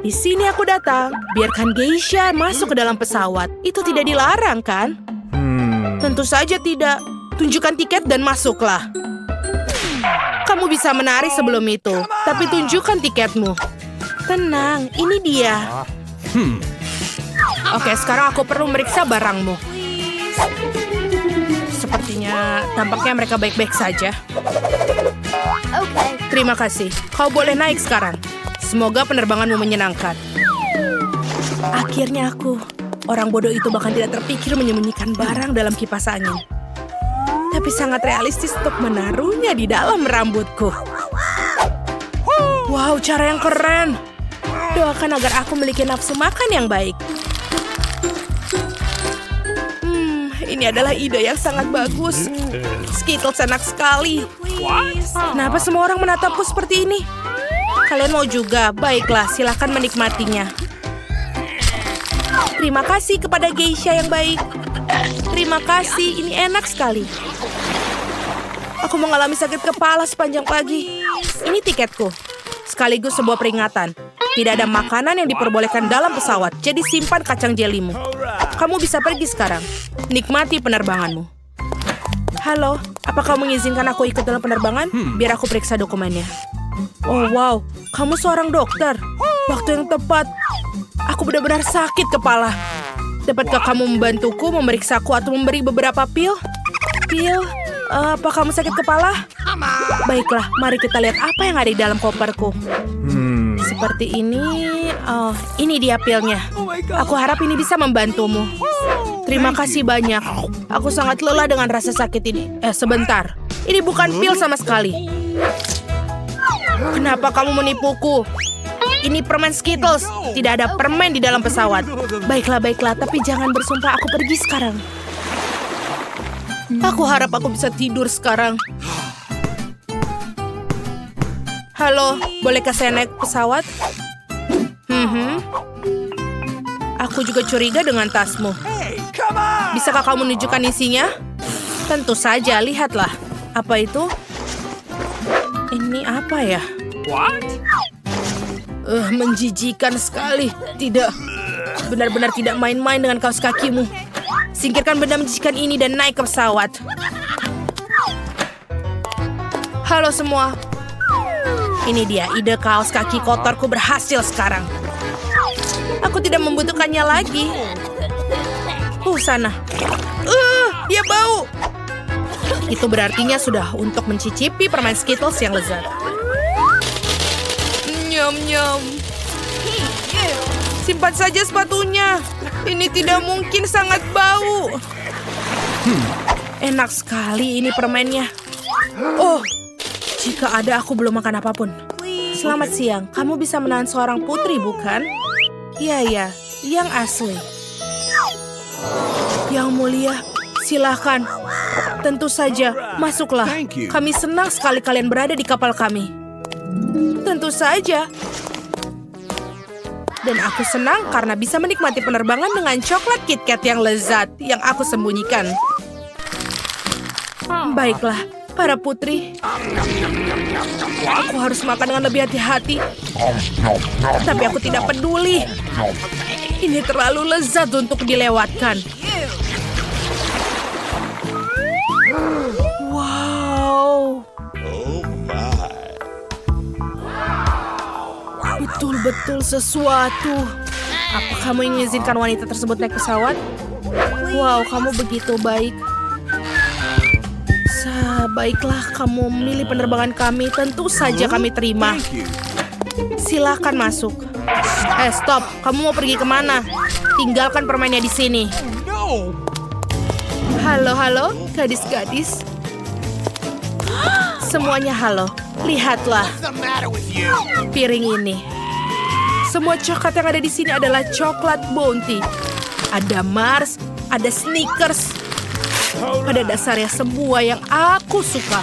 Di sini aku datang. Biarkan geisha masuk ke dalam pesawat. Itu tidak dilarang, kan? Tentu saja tidak. Tunjukkan tiket dan masuklah. Kamu bisa menari sebelum itu, tapi tunjukkan tiketmu. Tenang, ini dia. Oke, sekarang aku perlu meriksa barangmu. Sepertinya tampaknya mereka baik-baik saja. Terima kasih. Kau boleh naik sekarang. Semoga penerbanganmu menyenangkan. Akhirnya aku. Orang bodoh itu bahkan tidak terpikir menyembunyikan barang dalam kipas angin. Tapi sangat realistis untuk menaruhnya di dalam rambutku. Wow, cara yang keren. Doakan agar aku memiliki nafsu makan yang baik. Ini adalah ide yang sangat bagus. Skittles enak sekali. Kenapa semua orang menatapku seperti ini? Kalian mau juga? Baiklah, silakan menikmatinya. Terima kasih kepada geisha yang baik. Terima kasih, ini enak sekali. Aku mengalami sakit kepala sepanjang pagi. Ini tiketku. Sekaligus sebuah peringatan. Tidak ada makanan yang diperbolehkan dalam pesawat, jadi simpan kacang jelimu. Kamu bisa pergi sekarang. Nikmati penerbanganmu. Halo, apa kamu mengizinkan aku ikut dalam penerbangan? Biar aku periksa dokumennya. Oh wow, kamu seorang dokter. Waktu yang tepat. Aku benar-benar sakit kepala. Dapatkah kamu membantuku memeriksaku atau memberi beberapa pil? Pil? Apa kamu sakit kepala? Baiklah, mari kita lihat apa yang ada di dalam koperku. Seperti ini. Oh, ini dia pilnya. Aku harap ini bisa membantumu. Terima kasih banyak. Aku sangat lelah dengan rasa sakit ini. Sebentar. Ini bukan pil sama sekali. Kenapa kamu menipuku? Ini permen Skittles. Tidak ada permen di dalam pesawat. Baiklah. Tapi jangan bersumpah aku pergi sekarang. Aku harap aku bisa tidur sekarang. Halo, bolehkah saya naik pesawat? Aku juga curiga dengan tasmu. Bisakah kamu menunjukkan isinya? Tentu saja, lihatlah. Apa itu? Ini apa ya? Menjijikan sekali. Tidak. Benar-benar tidak main-main dengan kaos kakimu. Singkirkan benda menjijikan ini dan naik ke pesawat. Halo semua. Ini dia, ide kaos kaki kotorku berhasil sekarang. Aku tidak membutuhkannya lagi. Sana. Dia bau. Itu berartinya sudah untuk mencicipi permen Skittles yang lezat. Nyam. Simpan saja sepatunya. Ini tidak mungkin sangat bau. Enak sekali ini permennya. Oh, jika ada aku belum makan apapun. Selamat siang, kamu bisa menahan seorang putri, bukan? Iya, yang asli. Yang mulia, silakan. Tentu saja, masuklah. Kami senang sekali kalian berada di kapal kami. Tentu saja. Dan aku senang karena bisa menikmati penerbangan dengan coklat KitKat yang lezat yang aku sembunyikan. Baiklah, para putri. Aku harus makan dengan lebih hati-hati. Tapi aku tidak peduli. Ini terlalu lezat untuk dilewatkan. Wow. Betul-betul sesuatu. Apa kamu mengizinkan wanita tersebut naik pesawat? Wow, kamu begitu baik. Baiklah, kamu memilih penerbangan kami. Tentu saja kami terima. Silakan masuk. Stop. Kamu mau pergi kemana? Tinggalkan permennya di sini. Halo, gadis-gadis. Semuanya halo. Lihatlah. Piring ini. Semua coklat yang ada di sini adalah coklat Bounty. Ada Mars, ada Snickers. Pada dasarnya semua yang aku suka.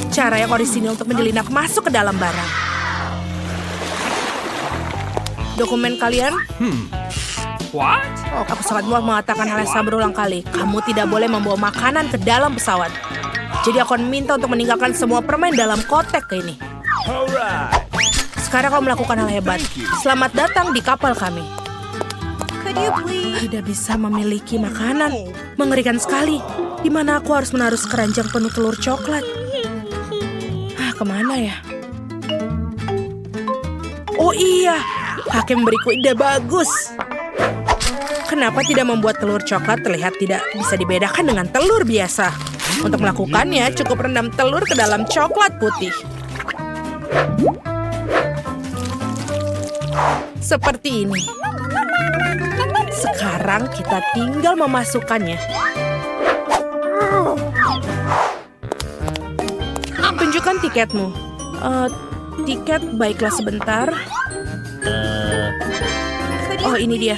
Cara yang orisinil untuk menyelinap masuk ke dalam barang. Dokumen kalian? What? Aku sangat muak mengatakan hal yang sama berulang kali. Kamu tidak boleh membawa makanan ke dalam pesawat. Jadi aku akan minta untuk meninggalkan semua permen dalam kotak ini. Sekarang kau melakukan hal hebat. Selamat datang di kapal kami. Tidak bisa memiliki makanan. Mengerikan sekali. Di mana aku harus menaruh keranjang penuh telur coklat? Kemana ya? Oh iya, kakek memberiku ide bagus. Kenapa tidak membuat telur coklat terlihat tidak bisa dibedakan dengan telur biasa? Untuk melakukannya, cukup rendam telur ke dalam coklat putih. Seperti ini. Sekarang kita tinggal memasukkannya. Tunjukkan tiketmu. Tiket, baiklah sebentar. Oh, ini dia.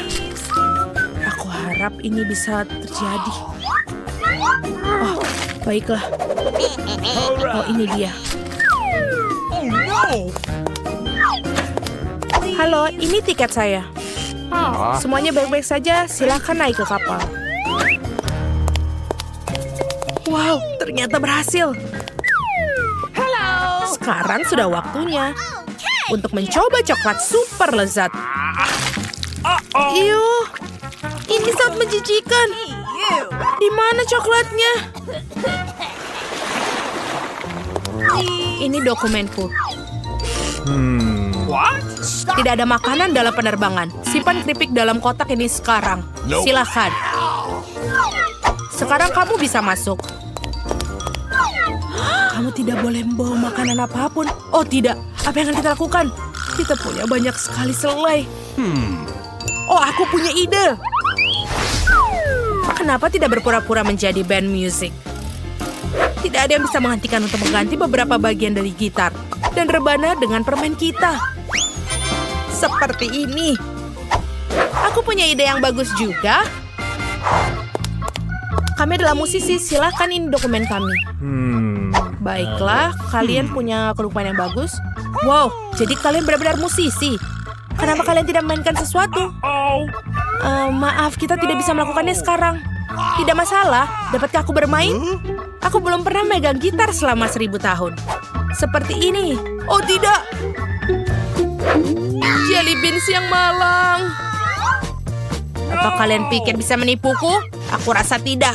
Aku harap ini bisa terjadi. Oh, baiklah. Oh, ini dia. Halo, ini tiket saya. Semuanya baik-baik saja, silakan naik ke kapal. Wow, ternyata berhasil. Sekarang sudah waktunya untuk mencoba coklat super lezat. Yuh, ini sangat menjijikan. Di mana coklatnya? Ini dokumenku. What? Tidak ada makanan dalam penerbangan. Simpan keripik dalam kotak ini sekarang. Silakan. Sekarang kamu bisa masuk. Kamu tidak boleh membawa makanan apapun. Oh tidak, apa yang akan kita lakukan? Kita punya banyak sekali selai. Oh, aku punya ide. Kenapa tidak berpura-pura menjadi band musik? Tidak ada yang bisa menghentikan untuk mengganti beberapa bagian dari gitar dan rebana dengan permen kita. Seperti ini. Aku punya ide yang bagus juga. Kami adalah musisi, silakan ini dokumen kami. Baiklah, kalian punya dokumen yang bagus. Wow, jadi kalian benar-benar musisi. Kenapa kalian tidak memainkan sesuatu? Maaf, kita tidak bisa melakukannya sekarang. Tidak masalah, dapatkah aku bermain? Aku belum pernah megang gitar selama 1000 tahun. Seperti ini. Oh tidak. Jelly beans yang malang. Apa kalian pikir bisa menipuku? Aku rasa tidak.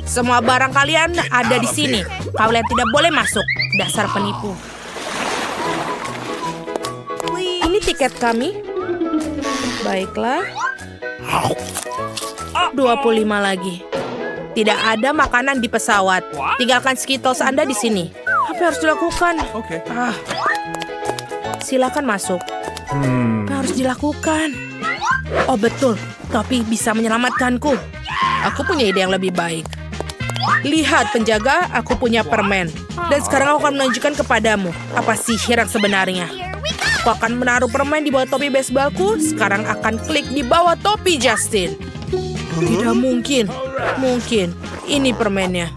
Semua barang kalian ada di sini. Kalian tidak boleh masuk. Dasar penipu. Ini tiket kami. Baiklah. 25 lagi. Tidak ada makanan di pesawat. Tinggalkan Skittles Anda di sini. Apa yang harus dilakukan? Silakan masuk. Apa harus dilakukan? Oh betul, topi bisa menyelamatkanku. Aku punya ide yang lebih baik. Lihat penjaga, aku punya permen. Dan sekarang aku akan menunjukkan kepadamu apa sihir yang sebenarnya. Aku akan menaruh permen di bawah topi baseballku. Sekarang akan klik di bawah topi Justin. Tidak mungkin. Mungkin. Ini permennya.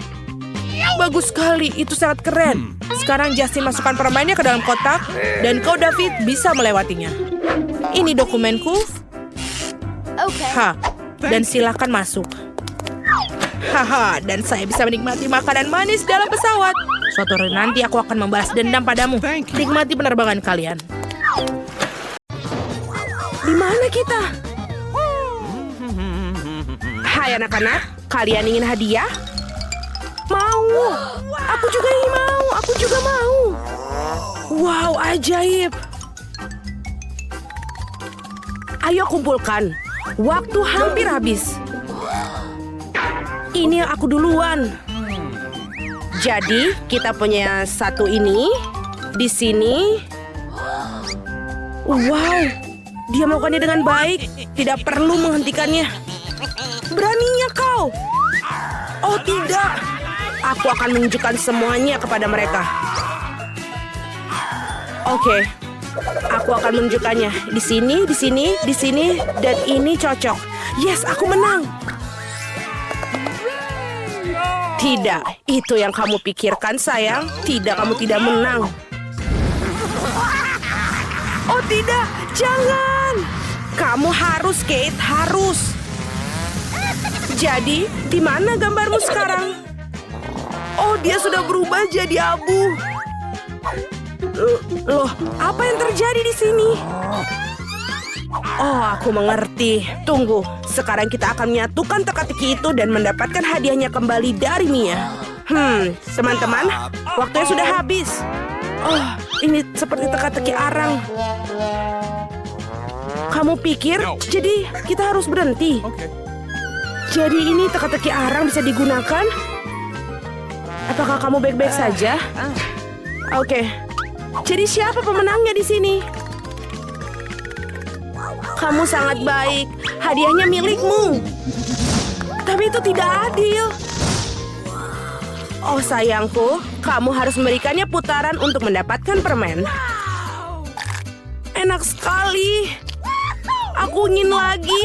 Bagus sekali, itu sangat keren. Sekarang Justin masukkan permennya ke dalam kotak. Dan kau, David, bisa melewatinya. Ini dokumenku. Dan silakan masuk. Haha, dan saya bisa menikmati makanan manis dalam pesawat. Suatu hari nanti aku akan membalas dendam padamu. Nikmati penerbangan kalian. Di mana kita? Hai anak-anak, kalian ingin hadiah? Mau. Aku juga ingin mau. Aku juga mau. Wow, ajaib. Ayo kumpulkan. Waktu hampir habis. Ini aku duluan. Jadi, kita punya satu ini. Di sini. Wow, dia melakukannya dengan baik. Tidak perlu menghentikannya. Beraninya kau. Oh tidak. Aku akan menunjukkan semuanya kepada mereka. Oke. Aku akan menunjukkannya. Di sini, di sini, di sini, dan ini cocok. Yes, aku menang. Tidak, itu yang kamu pikirkan, sayang. Tidak, kamu tidak menang. Oh tidak, jangan. Kamu harus, Kate, harus. Jadi, di mana gambarmu sekarang? Oh, dia sudah berubah jadi abu. Loh, apa yang terjadi di sini? Oh, aku mengerti. Tunggu, sekarang kita akan menyatukan teka-teki itu dan mendapatkan hadiahnya kembali dari Mia. Teman-teman, waktunya sudah habis. Oh, ini seperti teka-teki arang. Kamu pikir, jadi kita harus berhenti? Jadi ini teka-teki arang bisa digunakan? Apakah kamu baik-baik saja? Oke. Jadi siapa pemenangnya di sini? Kamu sangat baik. Hadiahnya milikmu. Tapi itu tidak adil. Oh sayangku, kamu harus memberikannya putaran untuk mendapatkan permen. Enak sekali. Aku ingin lagi.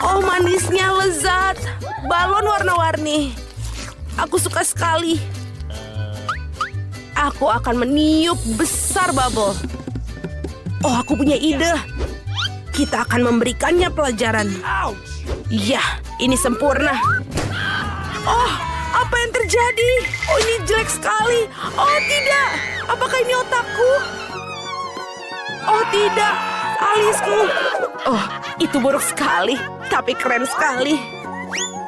Oh manisnya lezat. Balon warna-warni. Aku suka sekali. Aku akan meniup besar bubble. Oh, aku punya ide. Kita akan memberikannya pelajaran. Ya, ini sempurna. Oh, apa yang terjadi? Oh, ini jelek sekali. Oh, tidak. Apakah ini otakku? Oh, tidak. Alisku. Oh, itu buruk sekali. Tapi keren sekali.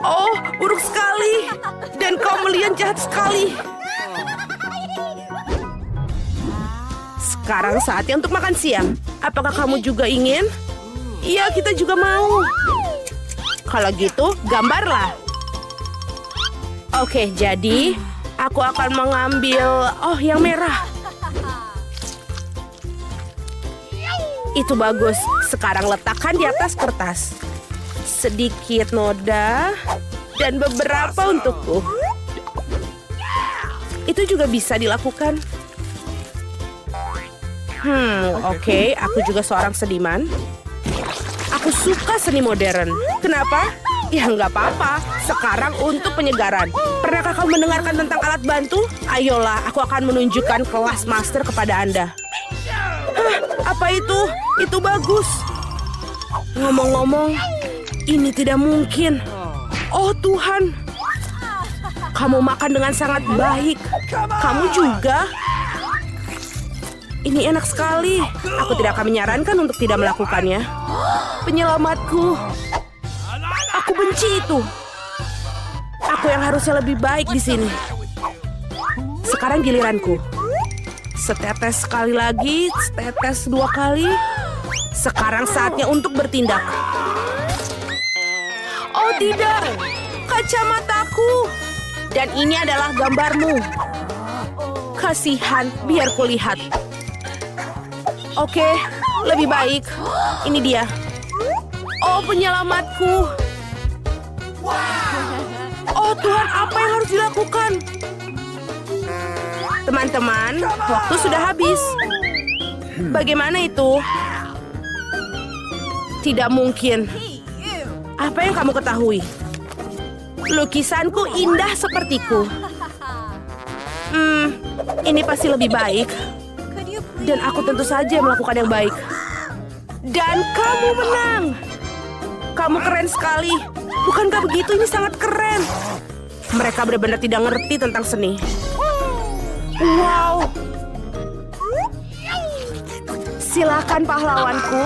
Oh, buruk sekali. Dan Kamelion jahat sekali. Sekarang saatnya untuk makan siang. Apakah kamu juga ingin? Iya, kita juga mau. Kalau gitu, gambarlah. Oke, jadi aku akan mengambil... Oh, yang merah. Itu bagus. Sekarang letakkan di atas kertas. Sedikit noda dan beberapa untukku. Itu juga bisa dilakukan. Oke, aku juga seorang seniman. Aku suka seni modern. Kenapa? Ya nggak apa-apa. Sekarang untuk penyegaran. Pernahkah kamu mendengarkan tentang alat bantu? Ayolah, aku akan menunjukkan kelas master kepada Anda. Hah, apa itu? Itu bagus. Ngomong-ngomong, ini tidak mungkin. Oh Tuhan. Kamu makan dengan sangat baik. Kamu juga? Ini enak sekali. Aku tidak akan menyarankan untuk tidak melakukannya. Penyelamatku. Aku benci itu. Aku yang harusnya lebih baik di sini. Sekarang giliranku. Setetes sekali lagi, setetes 2 kali. Sekarang saatnya untuk bertindak. Oh tidak, kacamataku. Dan ini adalah gambarmu. Kasihan, biar kulihat. Oke, lebih baik. Ini dia. Oh, penyelamatku. Oh Tuhan, apa yang harus dilakukan? Teman-teman, waktu sudah habis. Bagaimana itu? Tidak mungkin. Apa yang kamu ketahui? Lukisanku indah sepertiku. Ini pasti lebih baik. Dan aku tentu saja melakukan yang baik. Dan kamu menang. Kamu keren sekali. Bukankah begitu? Ini sangat keren. Mereka benar-benar tidak ngerti tentang seni. Wow. Silakan pahlawanku.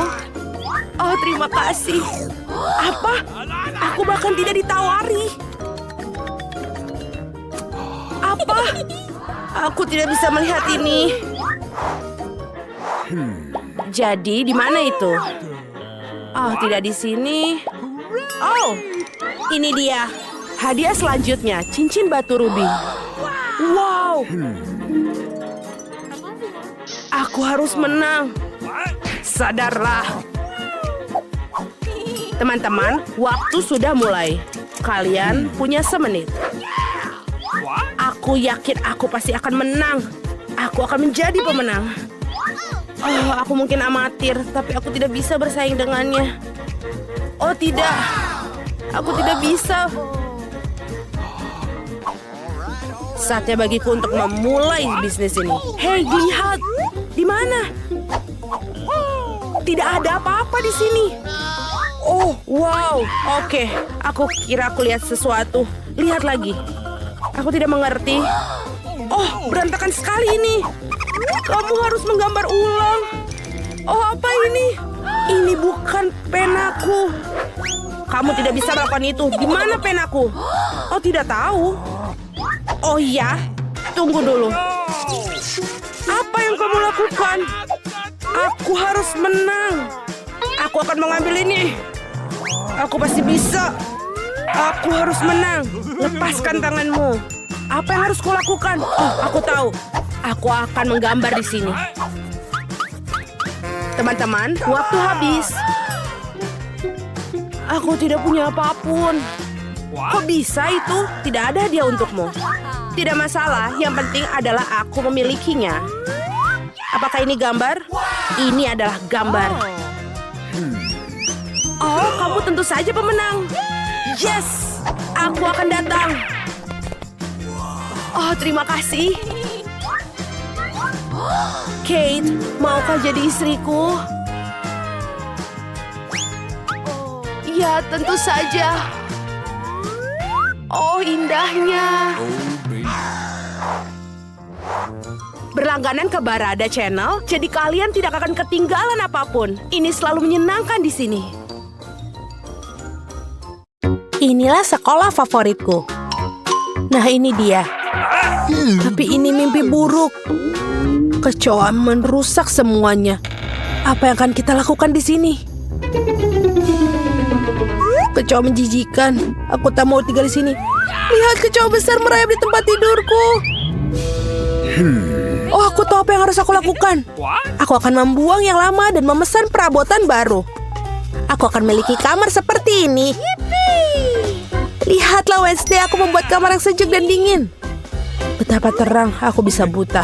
Oh, terima kasih. Apa? Aku bahkan tidak ditawari. Apa? Aku tidak bisa melihat ini. Jadi di mana itu? Oh, tidak di sini. Oh, ini dia. Hadiah selanjutnya, cincin batu rubi. Wow. Aku harus menang. Sadarlah. Teman-teman, waktu sudah mulai. Kalian punya semenit. Aku yakin aku pasti akan menang. Aku akan menjadi pemenang. Oh, aku mungkin amatir, tapi aku tidak bisa bersaing dengannya. Oh tidak, aku tidak bisa. Saatnya bagiku untuk memulai bisnis ini. Hei, lihat, di mana? Tidak ada apa-apa di sini. Oh, wow. Oke, aku kira aku lihat sesuatu. Lihat lagi. Aku tidak mengerti. Oh, berantakan sekali ini. Kamu harus menggambar ulang. Oh, apa ini? Ini bukan penaku. Kamu tidak bisa melakukan itu. Di mana penaku? Oh, tidak tahu. Oh iya, tunggu dulu. Apa yang kamu lakukan? Aku harus menang. Aku akan mengambil ini. Aku pasti bisa. Aku harus menang. Lepaskan tanganmu. Apa yang harus kulakukan? Oh, aku tahu. Aku akan menggambar di sini. Teman-teman, waktu habis. Aku tidak punya apapun. Kok bisa itu? Tidak ada hadiah untukmu. Tidak masalah, yang penting adalah aku memilikinya. Apakah ini gambar? Ini adalah gambar. Oh, kamu tentu saja pemenang. Yes, aku akan datang. Oh, terima kasih. Kate, maukah jadi istriku? Ya, tentu saja. Oh, indahnya. Berlangganan ke Barada Channel, jadi kalian tidak akan ketinggalan apapun. Ini selalu menyenangkan di sini. Inilah sekolah favoritku. Nah, ini dia. Tapi ini mimpi buruk. Kecoa merusak semuanya. Apa yang akan kita lakukan di sini? Kecoa menjijikan. Aku tak mau tinggal di sini. Lihat, kecoa besar merayap di tempat tidurku. Oh, aku tahu apa yang harus aku lakukan. Aku akan membuang yang lama dan memesan perabotan baru. Aku akan memiliki kamar seperti ini. Lihatlah Wednesday, aku membuat kamar yang sejuk dan dingin. Betapa terang aku bisa buta.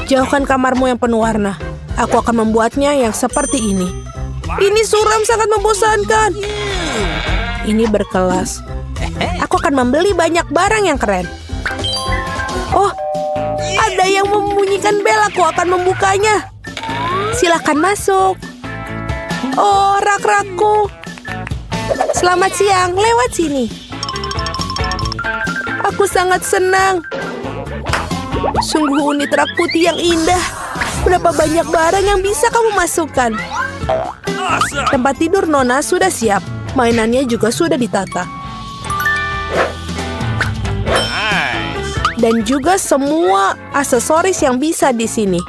Jauhkan kamarmu yang penuh warna. Aku akan membuatnya yang seperti ini. Ini suram, sangat membosankan. Ini berkelas. Aku akan membeli banyak barang yang keren. Oh, ada yang membunyikan bel. Aku akan membukanya. Silakan masuk. Oh, rak-rakku. Selamat siang, lewat sini. Aku sangat senang. Sungguh unit rak putih yang indah. Berapa banyak barang yang bisa kamu masukkan. Tempat tidur Nona sudah siap. Mainannya juga sudah ditata. Dan juga semua aksesoris yang bisa di sini.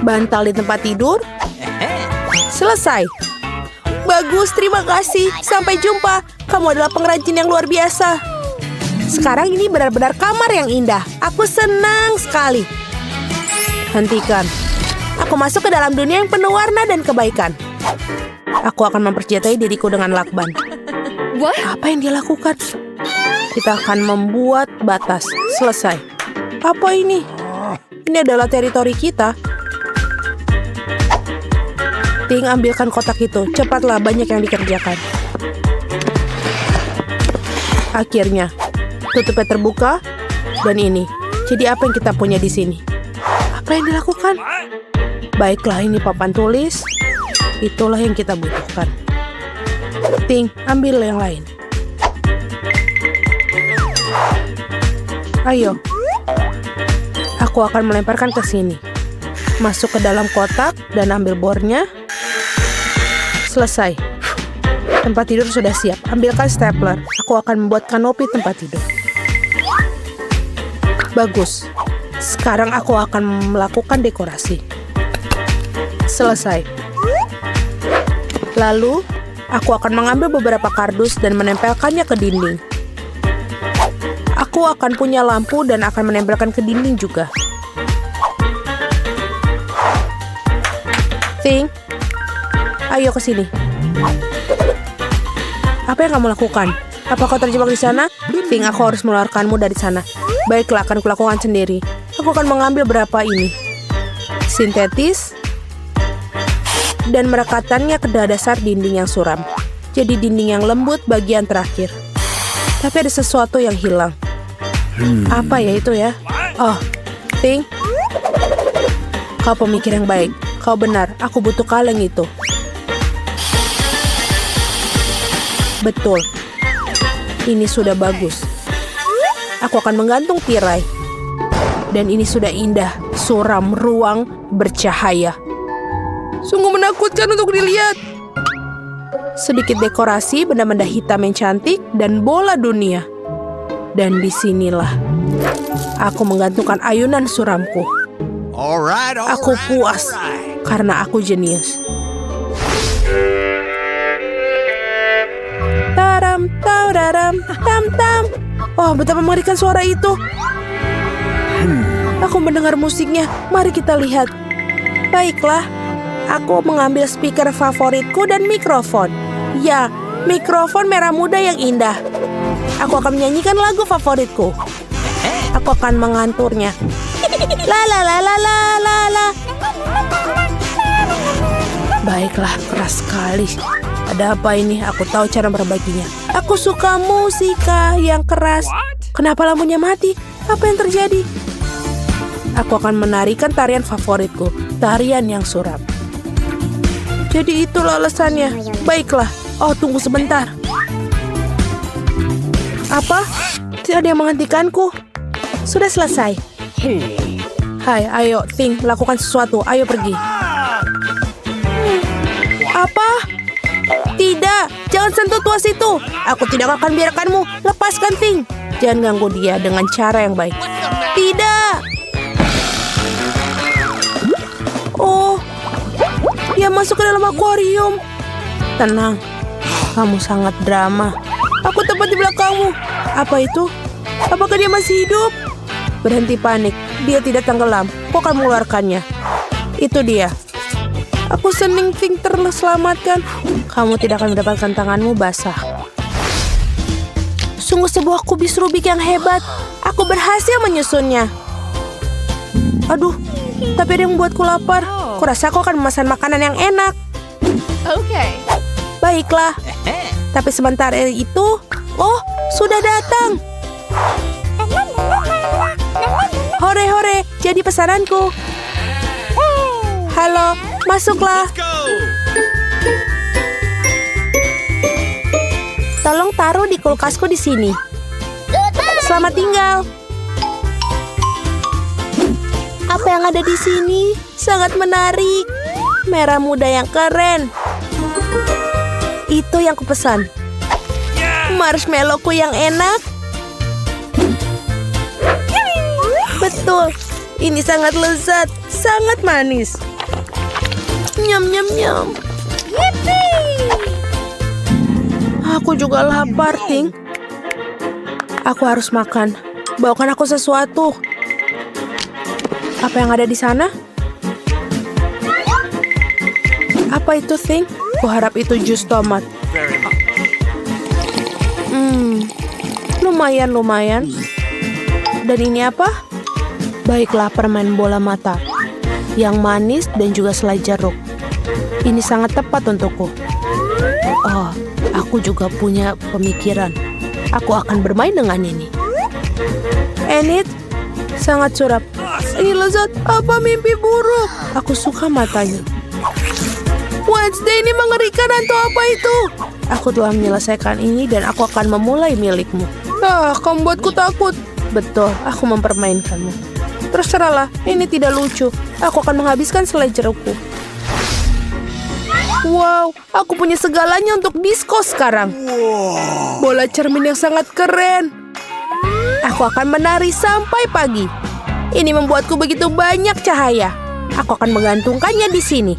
Bantal di tempat tidur. Selesai. Bagus, terima kasih. Sampai jumpa. Kamu adalah pengrajin yang luar biasa. Sekarang ini benar-benar kamar yang indah. Aku senang sekali. Hentikan. Aku masuk ke dalam dunia yang penuh warna dan kebaikan. Aku akan mempercayai diriku dengan lakban. Apa yang dia lakukan? Kita akan membuat batas. Selesai. Apa ini? Ini adalah teritori kita. Ting, ambilkan kotak itu. Cepatlah, banyak yang dikerjakan. Akhirnya, tutupnya terbuka. Dan ini. Jadi apa yang kita punya di sini? Apa yang dilakukan? Baiklah, ini papan tulis. Itulah yang kita butuhkan. Ting, ambil yang lain. Ayo. Aku akan melemparkan ke sini. Masuk ke dalam kotak dan ambil bornya. Selesai. Tempat tidur sudah siap. Ambilkan stapler. Aku akan membuat kanopi tempat tidur. Bagus. Sekarang aku akan melakukan dekorasi. Selesai. Lalu, aku akan mengambil beberapa kardus dan menempelkannya ke dinding. Aku akan punya lampu dan akan menempelkan ke dinding juga. Ting, ayo ke sini. Apa yang kamu lakukan? Apa kau terjebak di sana? Ting, aku harus mengeluarkanmu dari sana. Baiklah, akan kulakukan sendiri. Aku akan mengambil berapa ini. Sintetis. Dan merekatkannya ke dasar dinding yang suram. Jadi dinding yang lembut bagian terakhir. Tapi ada sesuatu yang hilang. Apa ya itu ya? Oh, Ting. Kau pemikir yang baik. Kau benar, aku butuh kaleng itu. Betul. Ini sudah bagus. Aku akan menggantung tirai. Dan ini sudah indah, suram ruang bercahaya. Sungguh menakutkan untuk dilihat. Sedikit dekorasi, benda-benda hitam yang cantik, dan bola dunia. Dan disinilah aku menggantungkan ayunan suramku. Aku puas karena aku jenius. Taram, taudaram, tam tam. Oh, betapa mengerikan suara itu. Aku mendengar musiknya. Mari kita lihat. Baiklah, aku mengambil speaker favoritku dan mikrofon. Ya, mikrofon merah muda yang indah. Aku akan menyanyikan lagu favoritku. Aku akan menganturnya. La la la la la la la. Baiklah, keras sekali. Ada apa ini? Aku tahu cara merbaikinya. Aku suka musika yang keras. What? Kenapa lampunya mati? Apa yang terjadi? Aku akan menarikan tarian favoritku, tarian yang suram. Jadi itulah alasannya. Baiklah. Oh, tunggu sebentar. Apa? Tidak ada yang menghentikanku. Sudah selesai. Hai, ayo, Ting, lakukan sesuatu. Ayo pergi. Apa? Tidak, jangan sentuh tuas itu. Aku tidak akan biarkanmu. Lepaskan, Ting. Jangan ganggu dia dengan cara yang baik. Tidak. Oh, dia masuk ke dalam akuarium. Tenang, kamu sangat drama. Aku tepat di belakangmu. Apa itu? Apakah dia masih hidup? Berhenti panik. Dia tidak tenggelam. Kau akan mengeluarkannya. Itu dia. Aku senang Ting terselamatkan. Kamu tidak akan mendapatkan tanganmu basah. Sungguh sebuah kubis Rubik yang hebat. Aku berhasil menyusunnya. Aduh, tapi ada yang membuatku lapar. Kurasa aku akan memesan makanan yang enak. Okay. Baiklah. Tapi sebentar itu, oh, sudah datang. Hore-hore, jadi pesananku. Halo, masuklah. Tolong taruh di kulkasku di sini. Selamat tinggal. Apa yang ada di sini? Sangat menarik. Merah muda yang keren. Itu yang kupesan. Marshmallowku yang enak. Betul. Ini sangat lezat, sangat manis. Nyam nyam nyam. Aku juga lapar, Ting. Aku harus makan. Bawakan aku sesuatu. Apa yang ada di sana? Apa itu, Ting? Kuharap itu jus tomat. Lumayan. Dan ini apa? Baiklah, permen bola mata. Yang manis dan juga selai jeruk. Ini sangat tepat untukku. Oh, aku juga punya pemikiran. Aku akan bermain dengan ini. Enid, sangat suram. Ini lezat. Apa mimpi buruk? Aku suka matanya. Wednesday, ini mengerikan atau apa itu? Aku telah menyelesaikan ini dan aku akan memulai milikmu. Kamu buatku takut. Betul, aku mempermainkanmu. Terserahlah, ini tidak lucu. Aku akan menghabiskan selai jerukku. Wow, aku punya segalanya untuk disko sekarang. Bola cermin yang sangat keren. Aku akan menari sampai pagi. Ini membuatku begitu banyak cahaya. Aku akan menggantungkannya di sini.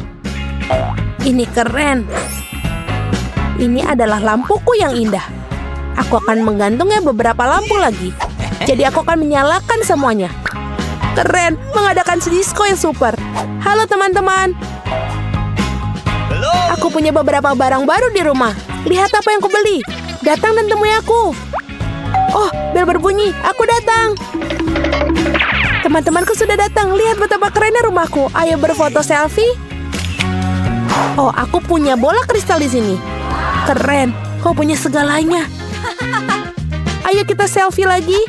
Ini keren. Ini adalah lampuku yang indah. Aku akan menggantungnya beberapa lampu lagi. Jadi aku akan menyalakan semuanya. Keren, mengadakan disko yang super. Halo teman-teman. Aku punya beberapa barang baru di rumah. Lihat apa yang kubeli. Datang dan temui aku. Oh, bel berbunyi. Aku datang. Teman-temanku sudah datang. Lihat betapa kerennya rumahku. Ayo berfoto selfie. Oh, aku punya bola kristal di sini. Keren. Kau punya segalanya. Ayo kita selfie lagi.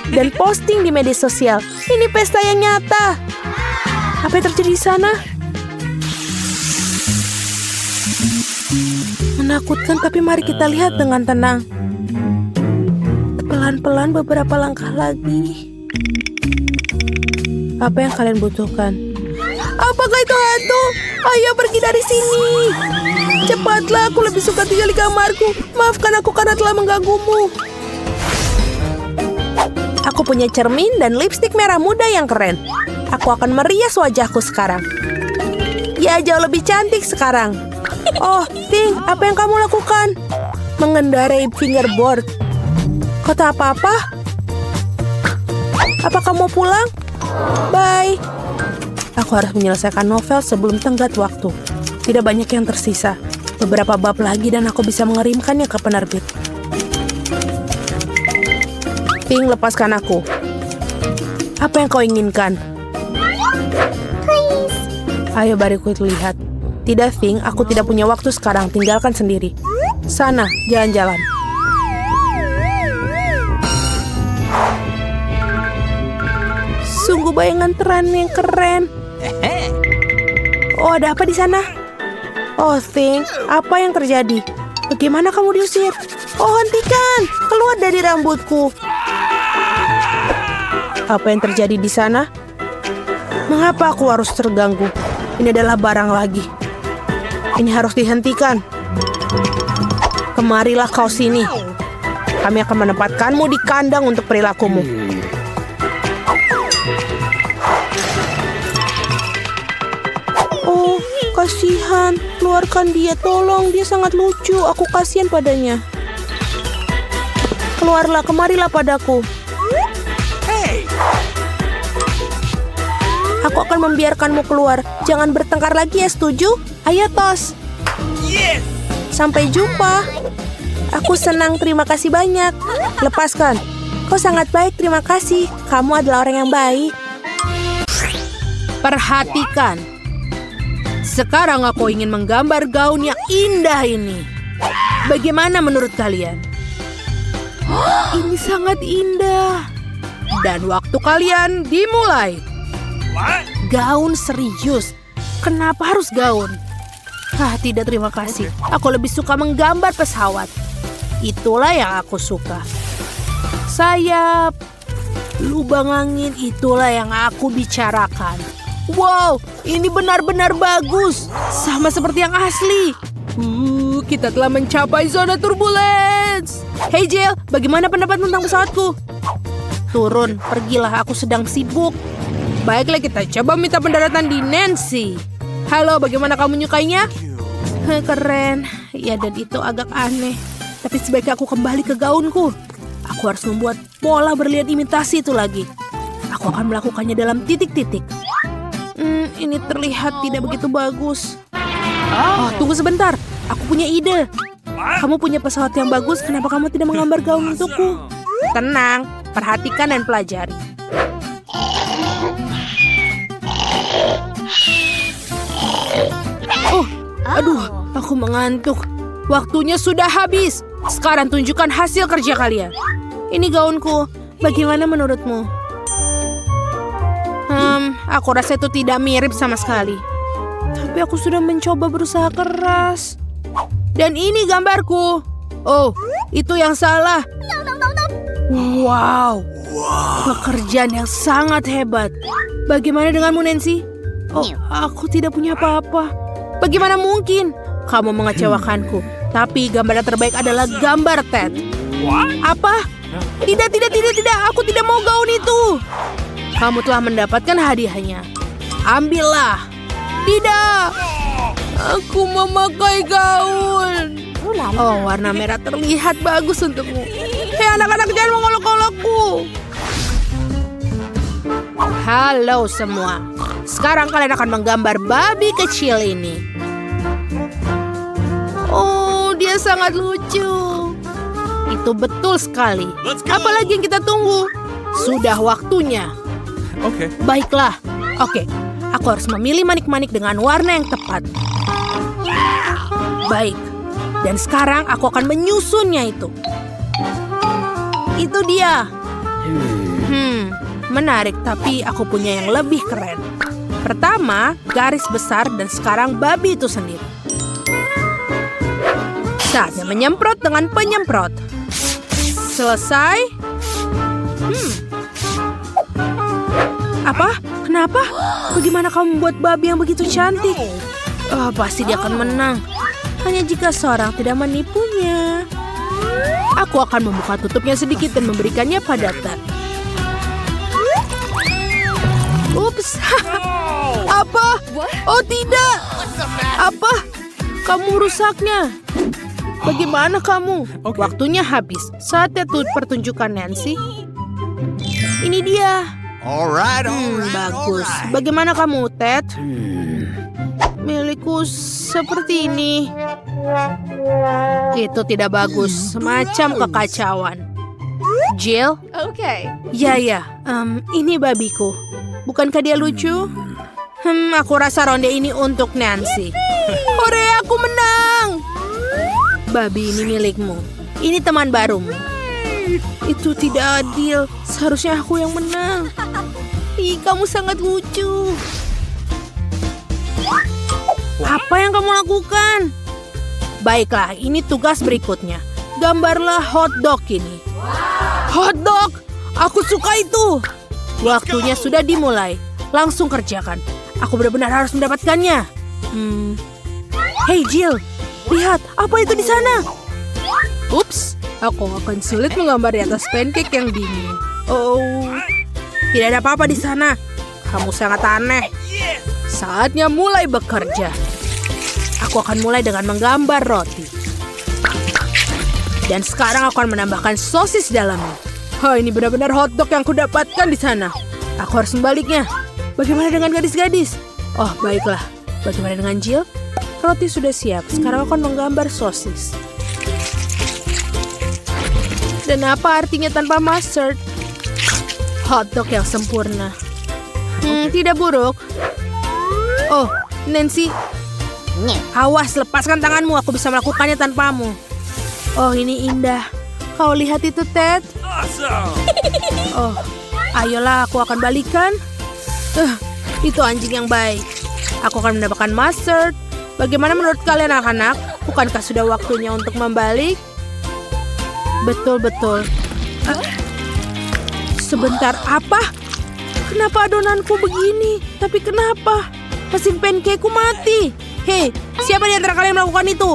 Dan posting di media sosial. Ini pesta yang nyata. Apa yang terjadi di sana? Menakutkan, tapi mari kita lihat dengan tenang. Pelan-pelan beberapa langkah lagi. Apa yang kalian butuhkan? Apakah itu hantu? Ayo pergi dari sini. Cepatlah, aku lebih suka tinggal di kamarku. Maafkan aku karena telah mengganggumu. Aku punya cermin dan lipstik merah muda yang keren. Aku akan merias wajahku sekarang. Ya, jauh lebih cantik sekarang. Oh, Ting, apa yang kamu lakukan? Mengendarai fingerboard. Kau tak apa-apa? Apa kamu pulang? Bye. Aku harus menyelesaikan novel sebelum tenggat waktu. Tidak banyak yang tersisa. Beberapa bab lagi dan aku bisa mengirimkannya ke penerbit. Ting, lepaskan aku. Apa yang kau inginkan? Please. Ayo bariku lihat. Tidak, Ting, aku tidak punya waktu sekarang. Tinggalkan sendiri. Sana, jalan-jalan. Sungguh bayangan teran yang keren. Oh, ada apa di sana? Oh, Ting, apa yang terjadi? Bagaimana kamu diusir? Oh, hentikan! Keluar dari rambutku. Apa yang terjadi di sana? Mengapa aku harus terganggu? Ini adalah barang lagi. Ini harus dihentikan. Kemarilah kau sini. Kami akan menempatkanmu di kandang untuk perilakumu. Oh, kasihan. Keluarkan dia, tolong. Dia sangat lucu. Aku kasihan padanya. Keluarlah, kemarilah padaku. Aku akan membiarkanmu keluar. Jangan bertengkar lagi ya, setuju? Ayo, tos. Sampai jumpa. Aku senang, terima kasih banyak. Lepaskan. Kau sangat baik, terima kasih. Kamu adalah orang yang baik. Perhatikan. Sekarang aku ingin menggambar gaun yang indah ini. Bagaimana menurut kalian? Ini sangat indah. Dan waktu kalian dimulai. Gaun serius. Kenapa harus gaun? Tidak, terima kasih. Aku lebih suka menggambar pesawat. Itulah yang aku suka. Sayap, lubang angin, itulah yang aku bicarakan. Wow, ini benar-benar bagus. Sama seperti yang asli. Kita telah mencapai zona turbulence. Hey Jill, bagaimana pendapat tentang pesawatku? Turun, pergilah, aku sedang sibuk. Baiklah, kita coba minta pendaratan di Nancy. Halo, bagaimana kamu menyukainya? Keren. Ya, dan itu agak aneh. Tapi sebaiknya aku kembali ke gaunku. Aku harus membuat pola berlian imitasi itu lagi. Aku akan melakukannya dalam titik-titik. Ini terlihat tidak begitu bagus. Oh, tunggu sebentar. Aku punya ide. Kamu punya pesawat yang bagus, kenapa kamu tidak menggambar gaun untukku? Tenang, perhatikan dan pelajari. Aduh, aku mengantuk. Waktunya sudah habis. Sekarang tunjukkan hasil kerja kalian. Ini gaunku. Bagaimana menurutmu? Aku rasa itu tidak mirip sama sekali. Tapi aku sudah mencoba berusaha keras. Dan ini gambarku. Oh, itu yang salah. Wow, pekerjaan yang sangat hebat. Bagaimana denganmu, Nancy? Oh, aku tidak punya apa-apa. Bagaimana mungkin? Kamu mengecewakanku. Tapi gambar yang terbaik adalah gambar Ted. Apa? Tidak. Aku tidak mau gaun itu. Kamu telah mendapatkan hadiahnya. Ambillah. Tidak. Aku memakai gaun. Oh, warna merah terlihat bagus untukmu. Hei anak-anak, jangan mengolok-olokku. Halo semua. Sekarang kalian akan menggambar babi kecil ini. Oh, dia sangat lucu. Itu betul sekali. Apalagi yang kita tunggu? Sudah waktunya. Oke. Baiklah. Oke, aku harus memilih manik-manik dengan warna yang tepat. Baik. Dan sekarang aku akan menyusunnya itu. Itu dia. Menarik, tapi aku punya yang lebih keren. Pertama, garis besar dan sekarang babi itu sendiri. Saatnya menyemprot dengan penyemprot. Selesai. Apa? Kenapa? Bagaimana kamu membuat babi yang begitu cantik? Oh, pasti dia akan menang. Hanya jika seorang tidak menipunya. Aku akan membuka tutupnya sedikit dan memberikannya pada Ted. Ups. Apa? Oh tidak. Apa? Kamu rusaknya. Bagaimana kamu? Waktunya habis. Saatnya pertunjukan Nancy. Ini dia. Bagus. Bagaimana kamu, Ted? Milikku seperti ini. Itu tidak bagus. Semacam kekacauan. Jill? Okay. Ya. Ini babiku. Bukankah dia lucu? Aku rasa ronde ini untuk Nancy. Hore, aku menang! Babi ini milikmu. Ini teman barumu. Itu tidak adil. Seharusnya aku yang menang. Ih, kamu sangat lucu. Apa yang kamu lakukan? Baiklah, ini tugas berikutnya. Gambarlah hotdog ini. Hotdog! Aku suka itu. Waktunya sudah dimulai. Langsung kerjakan. Aku benar-benar harus mendapatkannya. Hey Jill, lihat apa itu di sana? Ups. Aku akan sulit menggambar di atas pancake yang dingin. Oh, tidak ada apa-apa di sana. Kamu sangat aneh. Saatnya mulai bekerja. Aku akan mulai dengan menggambar roti. Dan sekarang aku akan menambahkan sosis dalamnya. Ini benar-benar hotdog yang kudapatkan di sana. Aku harus membaliknya. Bagaimana dengan gadis-gadis? Oh, baiklah. Bagaimana dengan Jill? Roti sudah siap. Sekarang aku akan menggambar sosis. Dan apa artinya tanpa mustard? Hotdog yang sempurna. Tidak buruk. Oh, Nancy. Awas, lepaskan tanganmu. Aku bisa melakukannya tanpamu. Oh, ini indah. Kau lihat itu, Ted? Oh, ayolah, aku akan balikan. Itu anjing yang baik. Aku akan mendapatkan mustard. Bagaimana menurut kalian, anak-anak? Bukankah sudah waktunya untuk membalik? Betul. Sebentar, apa? Kenapa adonanku begini? Tapi kenapa? Mesin pancakeku mati. Hei, siapa di antara kalian melakukan itu?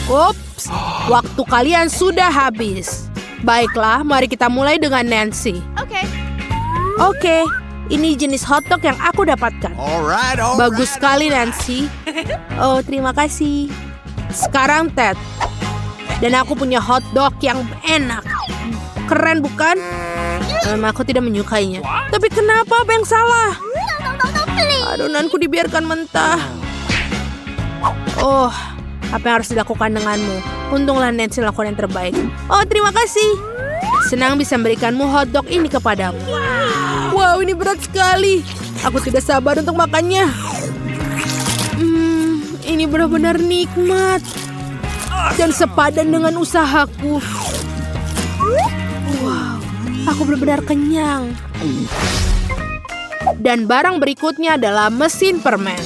Ups, waktu kalian sudah habis. Baiklah, mari kita mulai dengan Nancy. Oke, ini jenis hotdog yang aku dapatkan. Bagus sekali, Nancy. Oh, terima kasih. Sekarang Ted. Dan aku punya hotdog yang enak. Keren bukan? Aku tidak menyukainya. Tapi kenapa? Apa yang salah? Adonanku dibiarkan mentah. Oh, apa yang harus dilakukan denganmu? Untunglah Nancy lakukan yang terbaik. Oh, terima kasih. Senang bisa memberikanmu hotdog ini kepadamu. Wow, ini berat sekali. Aku tidak sabar untuk makannya. Ini benar-benar nikmat. Dan sepadan dengan usahaku. Wow, aku benar-benar kenyang. Dan barang berikutnya adalah mesin permen.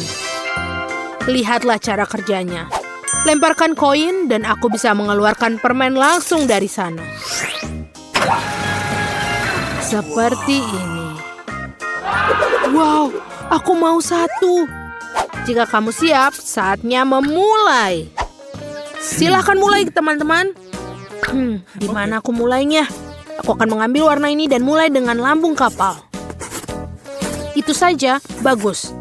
Lihatlah cara kerjanya. Lemparkan koin dan aku bisa mengeluarkan permen langsung dari sana. Seperti ini. Wow, aku mau satu. Jika kamu siap, saatnya memulai. Silahkan mulai, teman-teman. Di mana aku mulainya? Aku akan mengambil warna ini dan mulai dengan lambung kapal. Itu saja, bagus.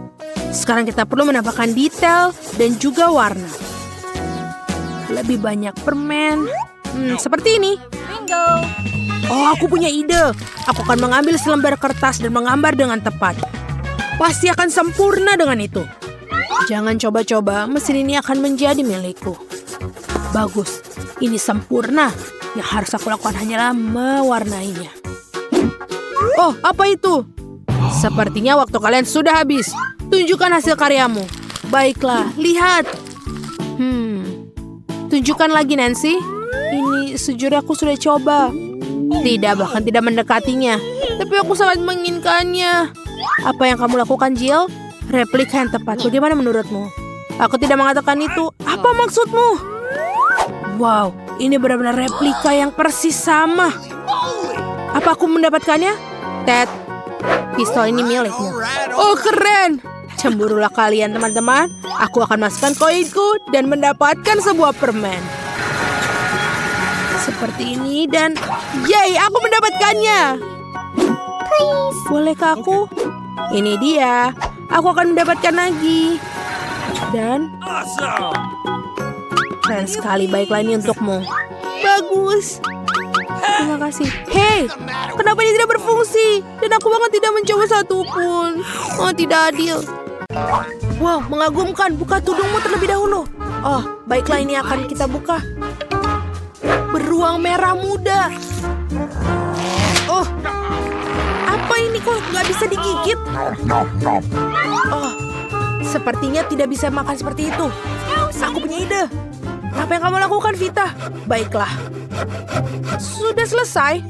Sekarang kita perlu menambahkan detail dan juga warna. Lebih banyak permen. Seperti ini. Bingo. Oh, aku punya ide. Aku akan mengambil selembar kertas dan menggambar dengan tepat. Pasti akan sempurna dengan itu. Jangan coba-coba, mesin ini akan menjadi milikku. Bagus, ini sempurna. Yang harus aku lakukan hanyalah mewarnainya. Oh, apa itu? Sepertinya waktu kalian sudah habis. Tunjukkan hasil karyamu. Baiklah, lihat. Tunjukkan lagi, Nancy. Ini sejujurnya aku sudah coba. Tidak, bahkan tidak mendekatinya. Tapi aku sangat menginginkannya. Apa yang kamu lakukan, Jill? Replika yang tepat. Bagaimana menurutmu? Aku tidak mengatakan itu. Apa maksudmu? Wow, Ini benar-benar replika yang persis sama. Apa aku mendapatkannya? Ted, pistol ini milikmu. Oh, keren. Cemburulah kalian, teman-teman. Aku akan masukkan koinku dan mendapatkan sebuah permen. Seperti ini dan... Yay, aku mendapatkannya. Bolehkah aku? Ini dia. Aku akan mendapatkan lagi. Dan... Keren sekali, baiklah ini untukmu. Bagus. Terima kasih. Hei, kenapa ini tidak berfungsi? Dan aku bahkan tidak mencoba satupun. Oh, tidak adil. Wow, mengagumkan. Buka tudungmu terlebih dahulu. Oh, baiklah ini akan kita buka. Beruang merah muda. Oh, apa ini kok nggak bisa digigit? Oh, sepertinya tidak bisa makan seperti itu. Aku punya ide. Apa yang kamu lakukan, Vita? Baiklah. Sudah selesai?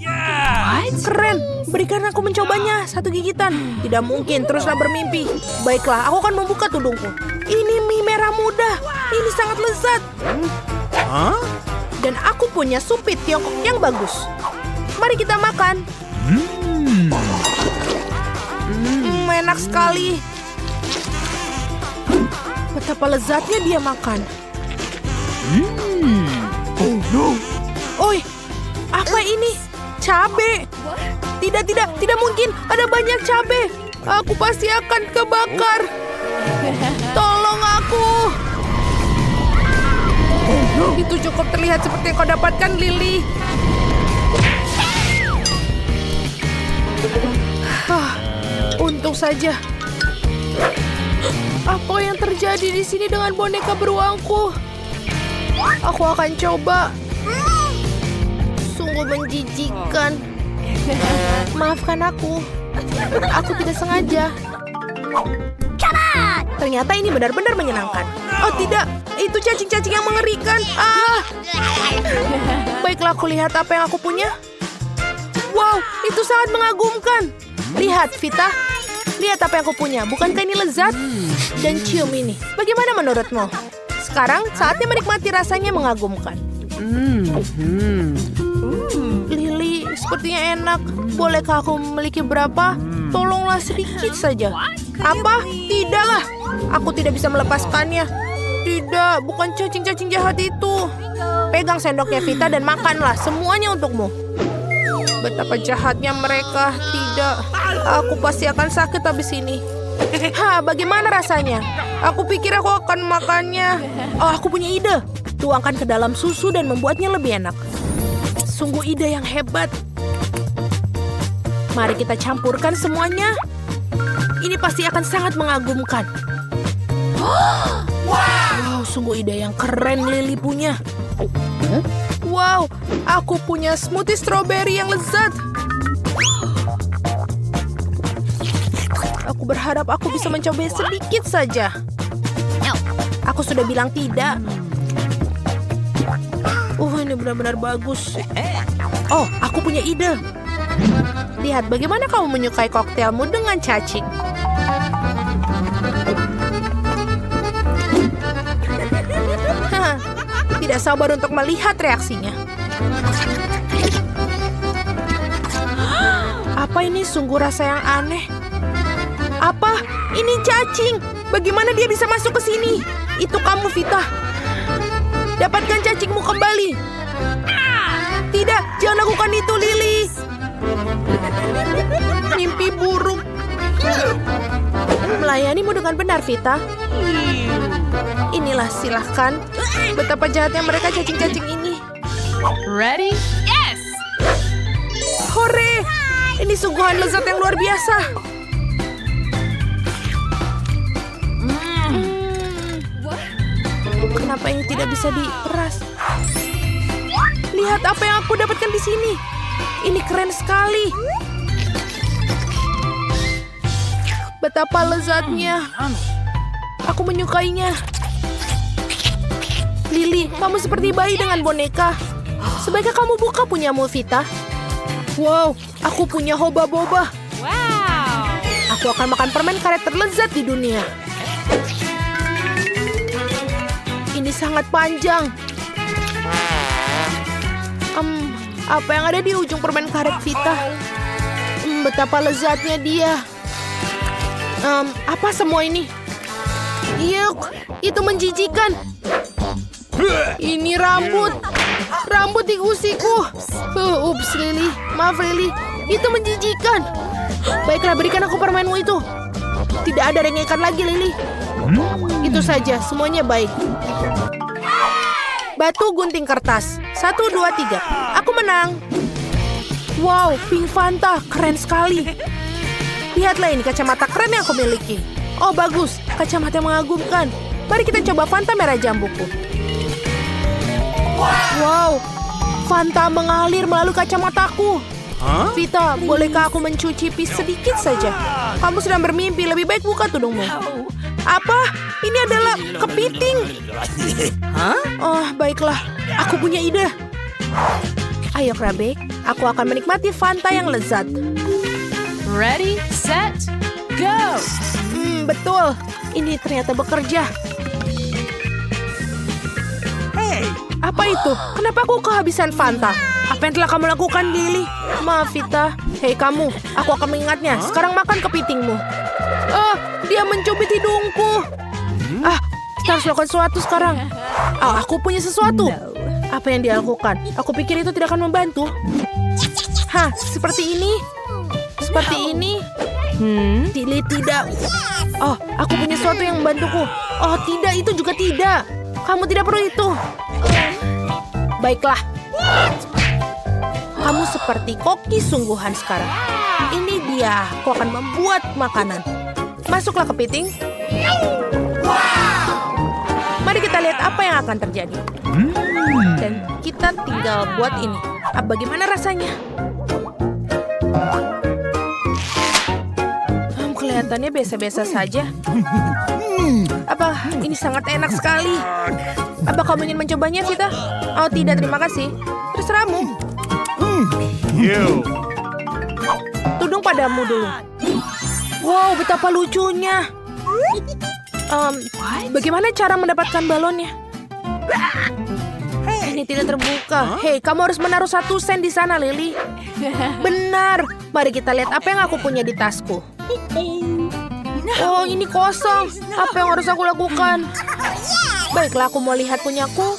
Keren. Berikan aku mencobanya. Satu gigitan. Tidak mungkin. Teruslah bermimpi. Baiklah, aku akan membuka tudungku. Ini mie merah muda. Ini sangat lezat. Dan aku punya supit Tiongkok yang bagus. Mari kita makan. Enak sekali. Betapa lezatnya dia makan. Oi, apa ini? Cabe. Tidak mungkin. Ada banyak cabe. Aku pasti akan kebakar. Tolong aku. Itu cukup terlihat seperti yang kau dapatkan, Lily. Untung saja. Apa yang terjadi di sini dengan boneka beruangku? Aku akan coba. Sungguh menjijikan. Maafkan aku. Aku tidak sengaja. Ternyata ini benar-benar menyenangkan. Oh tidak, itu cacing-cacing yang mengerikan. Baiklah, aku lihat apa yang aku punya. Wow, itu sangat mengagumkan. Lihat, Vita. Lihat apa yang aku punya. Bukankah ini lezat? Dan cium ini. Bagaimana menurutmu? Sekarang saatnya menikmati rasanya mengagumkan. Lily, sepertinya enak. Bolehkah aku memiliki berapa? Tolonglah sedikit saja. Apa? Tidaklah. Aku tidak bisa melepaskannya. Tidak, bukan cacing-cacing jahat itu. Pegang sendoknya Vita dan makanlah. Semuanya untukmu. Betapa jahatnya mereka. Tidak, aku pasti akan sakit habis ini. Bagaimana rasanya? Aku pikir aku akan makannya. Oh, aku punya ide. Tuangkan ke dalam susu dan membuatnya lebih enak. Sungguh ide yang hebat. Mari kita campurkan semuanya. Ini pasti akan sangat mengagumkan. Wow, sungguh ide yang keren Lily punya. Wow, aku punya smoothie strawberry yang lezat. Aku berharap aku bisa mencoba sedikit saja. Aku sudah bilang tidak. Ini benar-benar bagus. Oh, aku punya ide. Lihat bagaimana kamu menyukai koktailmu dengan cacing. Tidak sabar untuk melihat reaksinya. Apa ini sungguh rasa yang aneh? Apa? Ini cacing. Bagaimana dia bisa masuk ke sini? Itu kamu, Vita. Dapatkan cacingmu kembali. Tidak, jangan lakukan itu, Lily. Mimpi buruk. Melayanimu dengan benar, Vita. Inilah, silahkan. Betapa jahatnya mereka cacing-cacing ini. Ready? Yes! Hore! Ini sungguhan lezat yang luar biasa. Kenapa ini tidak bisa diperas? Lihat apa yang aku dapatkan di sini. Ini keren sekali. Betapa lezatnya. Aku menyukainya. Lily, kamu seperti bayi dengan boneka. Sebaiknya kamu buka punyamu, Vita. Wow, aku punya hoba-boba. Wow! Aku akan makan permen karet terlezat di dunia. Ini sangat panjang. Apa yang ada di ujung permen karet Vita? Betapa lezatnya dia. Apa semua ini? Yuk, itu menjijikan. Ini rambut. Rambut di gusiku. Ups, Lily. Maaf, Lily. Itu menjijikan. Baiklah, berikan aku permenmu itu. Tidak ada rengekan lagi, Lily. Itu saja, semuanya baik. Batu gunting kertas. 1, 2, 3. Aku menang. Wow, pink Fanta. Keren sekali. Lihatlah ini kacamata keren yang aku miliki. Oh, bagus. Kacamata yang mengagumkan. Mari kita coba Fanta merah jambuku. Wow, Fanta mengalir melalui kacamataku. Vita, bolehkah aku mencicipi sedikit saja? Kamu sedang bermimpi, lebih baik buka tudungmu. Apa? Ini adalah kepiting. Oh, baiklah. Aku punya ide. Ayo, Krabbe. Aku akan menikmati Fanta yang lezat. Ready, set, go! Betul. Ini ternyata bekerja. Apa itu? Kenapa aku kehabisan Fanta? Apa yang telah kamu lakukan, Lily? Maaf, Vita. Hei kamu, aku akan mengingatnya. Sekarang makan kepitingmu. Dia mencubit hidungku. Kita harus lakukan sesuatu sekarang. Aku punya sesuatu. Apa yang dia lakukan? Aku pikir itu tidak akan membantu. Seperti ini. Seperti ini. Tidak. Aku punya sesuatu yang membantuku. Tidak, itu juga tidak. Kamu tidak perlu itu. Baiklah. Kamu seperti koki sungguhan sekarang. Ini dia. Aku akan membuat makanan. Masuklah kepiting. Mari kita lihat apa yang akan terjadi. Dan kita tinggal buat ini. Bagaimana rasanya? Kelihatannya biasa-biasa saja. Apa ini sangat enak sekali? Apa kamu ingin mencobanya, Vita? Oh tidak, terima kasih. Terserahmu. Tudung padamu dulu. Wow, betapa lucunya. Bagaimana cara mendapatkan balonnya? Ini tidak terbuka. Hei, kamu harus menaruh 1 sen di sana, Lily. Benar. Mari kita lihat apa yang aku punya di tasku. Oh, ini kosong. Apa yang harus aku lakukan? Baiklah, aku mau lihat punyaku.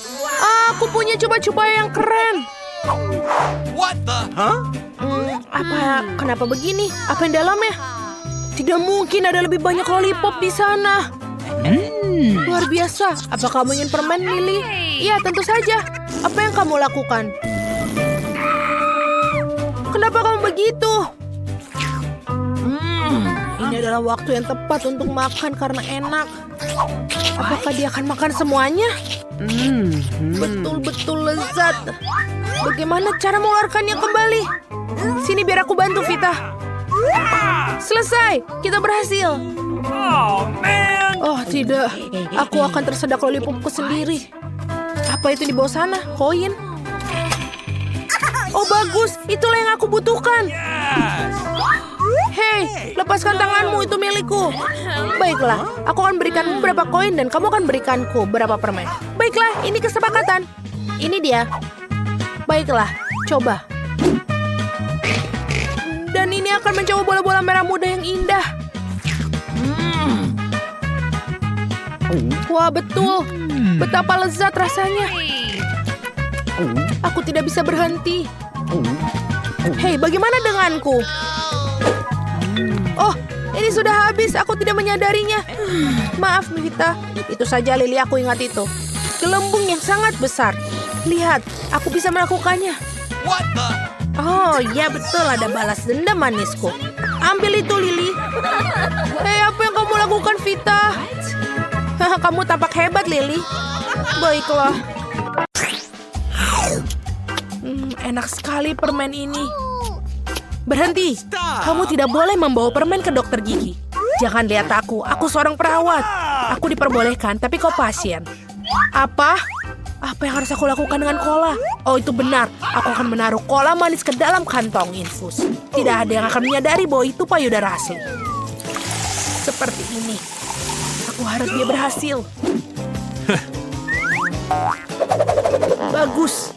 Aku punya coba-coba yang keren. Kenapa begini? Apa yang dalamnya? Tidak mungkin ada lebih banyak lollipop di sana. Luar biasa. Apa kamu ingin permen, Lily? Iya, tentu saja. Apa yang kamu lakukan? Kenapa kamu begitu? Ini adalah waktu yang tepat untuk makan karena enak. Apakah dia akan makan semuanya? Betul-betul lezat. Bagaimana cara mengeluarkannya kembali? Sini biar aku bantu, Vita. Selesai, kita berhasil. Oh tidak, aku akan tersedak lollipopku sendiri. Apa itu di bawah sana? Koin? Oh bagus, itulah yang aku butuhkan. Hei, lepaskan tanganmu, itu milikku. Baiklah, aku akan berikanmu beberapa koin dan kamu akan berikanku beberapa permen. Baiklah, ini kesepakatan. Ini dia. Baiklah, coba. Dan ini akan mencoba bola-bola merah muda yang indah. Wah, betul. Betapa lezat rasanya. Aku tidak bisa berhenti. Hei, bagaimana denganku? Oh, ini sudah habis. Aku tidak menyadarinya. Maaf, Vita. Itu saja, Lily, aku ingat itu. Gelembung yang sangat besar. Lihat, aku bisa melakukannya. Oh, ya betul, ada balas dendam manisku. Ambil itu, Lily. Hei, apa yang kamu lakukan, Vita? Kamu tampak hebat, Lily. Baiklah. Enak sekali permen ini. Berhenti. Kamu tidak boleh membawa permen ke dokter gigi. Jangan lihat aku seorang perawat. Aku diperbolehkan, tapi kau pasien. Apa? Apa yang harus aku lakukan dengan cola? Oh, itu benar. Aku akan menaruh cola manis ke dalam kantong infus. Tidak ada yang akan menyadari bahwa itu payudara asli. Seperti ini. Aku harap dia berhasil. Bagus.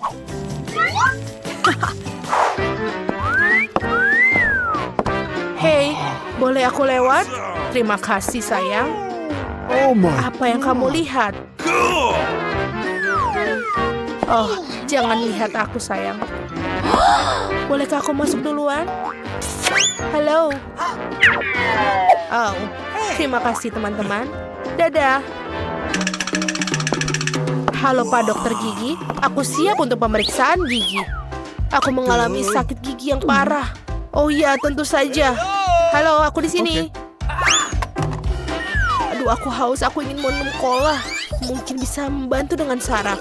Boleh aku lewat? Terima kasih, sayang. Apa yang kamu lihat? Oh, jangan lihat aku, sayang. Bolehkah aku masuk duluan? Halo. Oh, terima kasih, teman-teman. Dadah. Halo, Pak Dokter Gigi. Aku siap untuk pemeriksaan gigi. Aku mengalami sakit gigi yang parah. Oh iya, tentu saja. Halo, aku di sini. Aduh, aku haus. Aku ingin minum cola. Mungkin bisa membantu dengan saraf.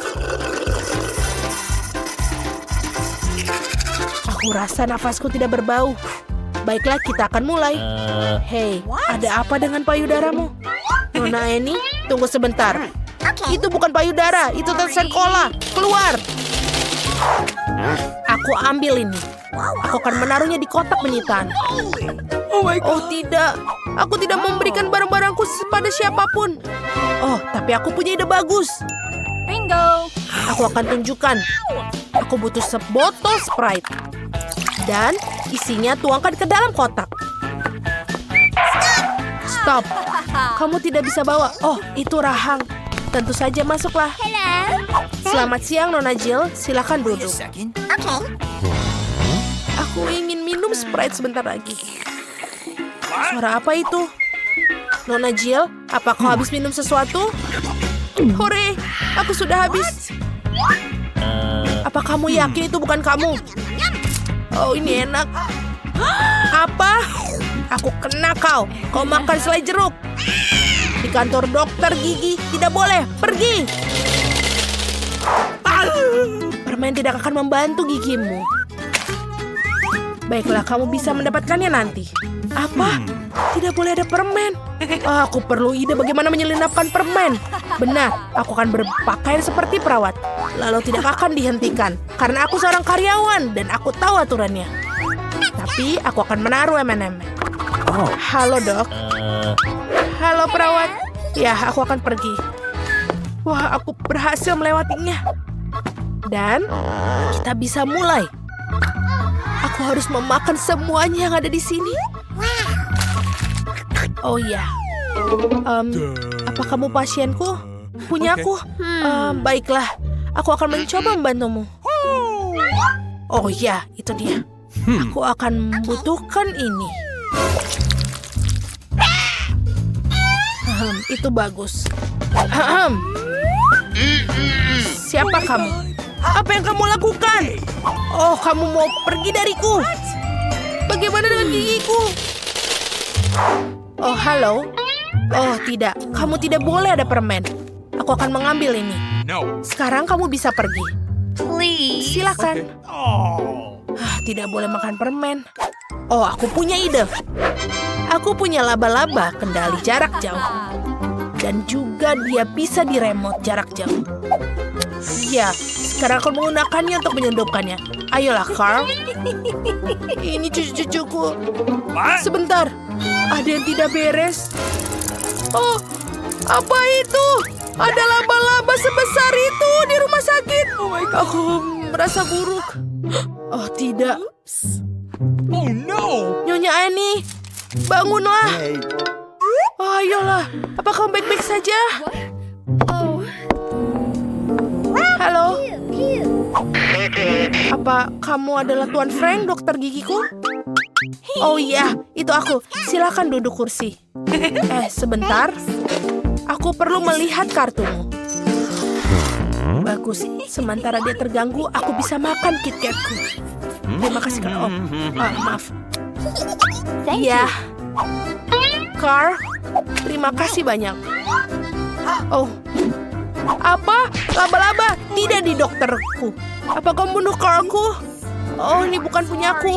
Aku rasa nafasku tidak berbau. Baiklah, kita akan mulai. Hei, ada apa dengan payudaramu? Nona Eni, tunggu sebentar. Itu bukan payudara, itu tetesan cola. Keluar. Aku ambil ini. Aku akan menaruhnya di kotak penyitaan. Oh tidak, aku tidak memberikan barang-barangku pada siapapun. Oh, tapi aku punya ide bagus. Bingo. Aku akan tunjukkan. Aku butuh sebotol Sprite. Dan isinya tuangkan ke dalam kotak. Stop. Kamu tidak bisa bawa. Oh, itu rahang. Tentu saja masuklah. Selamat siang, Nona Jill. Silakan duduk. Aku ingin minum Sprite sebentar lagi. Suara apa itu? Nona Jill, apa kau habis minum sesuatu? Hore, aku sudah habis. Apa kamu yakin itu bukan kamu? Oh, ini enak. Apa? Aku kena kau. Kau makan selai jeruk. Di kantor dokter gigi tidak boleh. Pergi. Permen tidak akan membantu gigimu. Baiklah, kamu bisa mendapatkannya nanti. Apa? Tidak boleh ada permen. Aku perlu ide bagaimana menyelinapkan permen. Benar, aku akan berpakaian seperti perawat. Lalu tidak akan dihentikan. Karena aku seorang karyawan dan aku tahu aturannya. Tapi aku akan menaruh M&M. Halo, Dok. Halo, perawat. Ya, aku akan pergi. Wah, aku berhasil melewatinya. Dan kita bisa mulai. Aku harus memakan semuanya yang ada di sini. Oh iya. Apa kamu pasienku? Punyaku? Baiklah. Aku akan mencoba membantumu. Oh iya, itu dia. Aku akan membutuhkan ini. Itu bagus. Siapa kamu? Apa yang kamu lakukan? Oh, kamu mau pergi dariku? Bagaimana dengan gigiku? Oh, halo. Oh, tidak. Kamu tidak boleh ada permen. Aku akan mengambil ini. Sekarang kamu bisa pergi. Please. Silakan. Tidak boleh makan permen. Oh, aku punya ide. Aku punya laba-laba kendali jarak jauh. Dan juga dia bisa di remote jarak jauh. Ya, sekarang aku menggunakannya untuk menyelundupkannya. Ayolah, Carl. Ini cucu-cucuku. Sebentar, ada yang tidak beres. Oh, apa itu? Ada laba-laba sebesar itu di rumah sakit. Aku merasa buruk. Oh, tidak. Oh no! Nyonya Annie, bangunlah. Oh, ayolah. Apa kamu baik-baik saja? Halo. Apa kamu adalah Tuan Frank, dokter gigiku? Oh iya, itu aku. Silakan duduk kursi. Sebentar. Aku perlu melihat kartumu. Bagus. Sementara dia terganggu, aku bisa makan KitKatku. Terima kasih, Kak. Oh, maaf. Iya. Carl, terima kasih banyak. Oh, apa? Laba-laba? Tidak di dokterku. Apa kamu bunuh Carlku? Oh, ini bukan punyaku.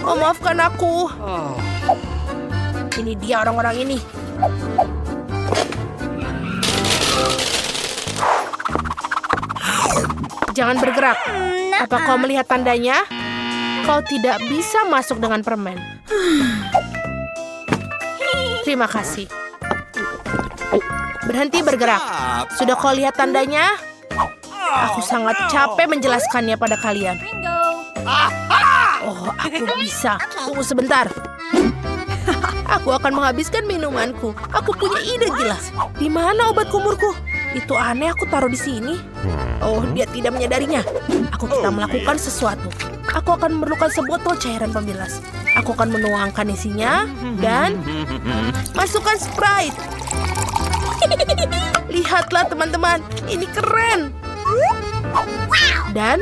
Oh, maafkan aku. Ini dia orang-orang ini. Jangan bergerak. Apa kau melihat tandanya? Kau tidak bisa masuk dengan permen. Terima kasih. Berhenti bergerak. Sudah kau lihat tandanya? Aku sangat capek menjelaskannya pada kalian. Oh, aku bisa. Tunggu sebentar. Aku akan menghabiskan minumanku. Aku punya ide gila. Di mana obat kumurku? Itu aneh, aku taruh di sini. Oh, dia tidak menyadarinya. Kita melakukan sesuatu. Aku akan memerlukan sebotol cairan pembilas. Aku akan menuangkan isinya dan masukkan Sprite. Lihatlah teman-teman, ini keren. Dan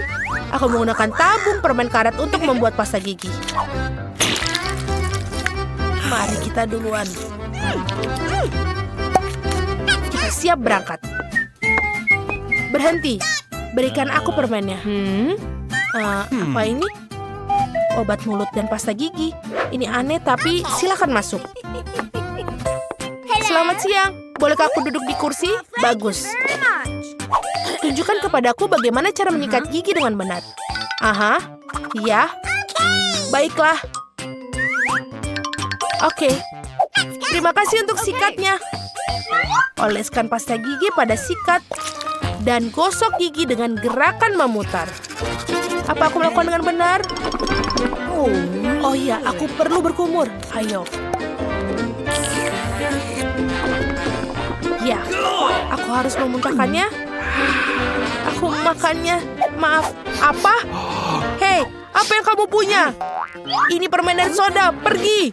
aku menggunakan tabung permen karet untuk membuat pasta gigi. Mari kita duluan. Kita siap berangkat. Berhenti. Berikan aku permennya. Apa ini? Obat mulut dan pasta gigi. Ini aneh tapi silakan masuk. Selamat siang. Bolehkah aku duduk di kursi? Bagus. Tunjukkan kepadaku bagaimana cara menyikat gigi dengan benar. Aha. Ya. Baiklah. Oke. Terima kasih untuk sikatnya. Oleskan pasta gigi pada sikat dan gosok gigi dengan gerakan memutar. Apa aku melakukan dengan benar? Oh ya, aku perlu berkumur. Ayo. Ya, aku harus memuntahkannya. Aku memakannya. Maaf, apa? Hei, apa yang kamu punya? Ini permen dan soda, pergi!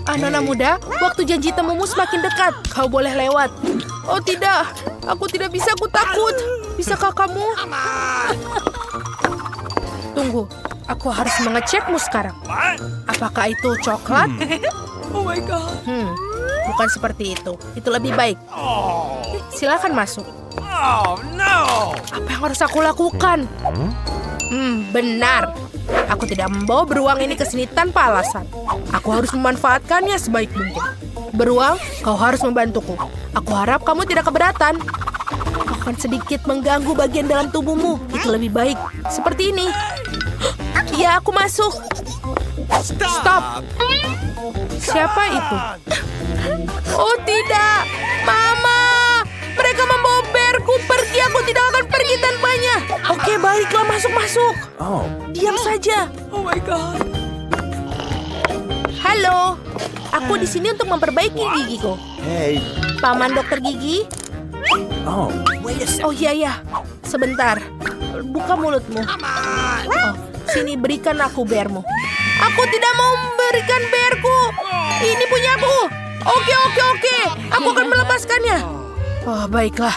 Anak-anak muda, waktu janji temumu semakin dekat. Kau boleh lewat. Oh tidak, aku tidak bisa, aku takut. Bisakah kamu? Tunggu, aku harus mengecekmu sekarang. Apakah itu coklat? Oh my God. Bukan seperti itu. Itu lebih baik. Silakan masuk. Oh no. Apa yang harus aku lakukan? Benar. Aku tidak membawa beruang ini ke sini tanpa alasan. Aku harus memanfaatkannya sebaik mungkin. Beruang, kau harus membantuku. Aku harap kamu tidak keberatan. Aku akan sedikit mengganggu bagian dalam tubuhmu. Itu lebih baik. Seperti ini. Ya, aku masuk. Stop. Siapa itu? Oh tidak, Mama. Mereka membawa bearku pergi. Aku tidak akan pergi tanpanya. Oke, baiklah, masuk. Diam saja. Oh my God. Halo, aku di sini untuk memperbaiki gigiku. Hey. Paman dokter gigi. Oh iya, sebentar. Buka mulutmu. Oh, sini berikan aku bearmu. Aku tidak mau memberikan bearku. Ini punyaku. Oke. Aku akan melepaskannya. Oh, baiklah.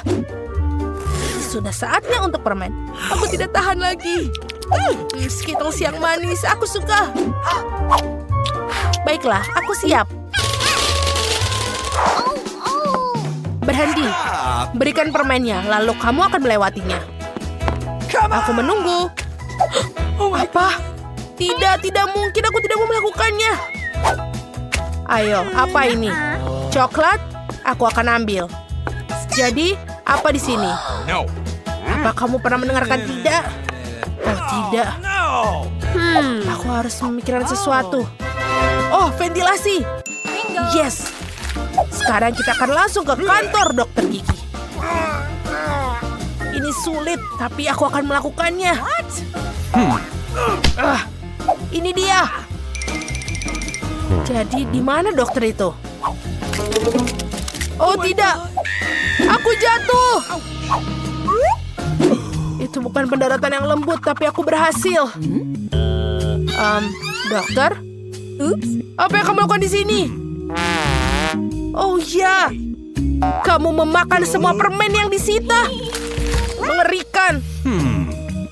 Sudah saatnya untuk permen. Aku tidak tahan lagi. Skittles yang manis, aku suka. Baiklah, aku siap. Berhenti. Berikan permennya, lalu kamu akan melewatinya. Aku menunggu. Apa? Tidak mungkin, aku tidak mau melakukannya. Ayo, apa ini? Coklat? Aku akan ambil. Jadi, apa di sini? No. Apa kamu pernah mendengarkan tidak? Oh, tidak. No. Aku harus memikirkan sesuatu. Oh, ventilasi. Yes. Sekarang kita akan langsung ke kantor dokter gigi. Ini sulit, tapi aku akan melakukannya. Ini dia. Jadi, di mana dokter itu? Oh, tidak. Aku jatuh. Itu bukan pendaratan yang lembut, tapi aku berhasil. Dokter? Apa yang kamu lakukan di sini? Oh ya, kamu memakan semua permen yang disita. Mengerikan.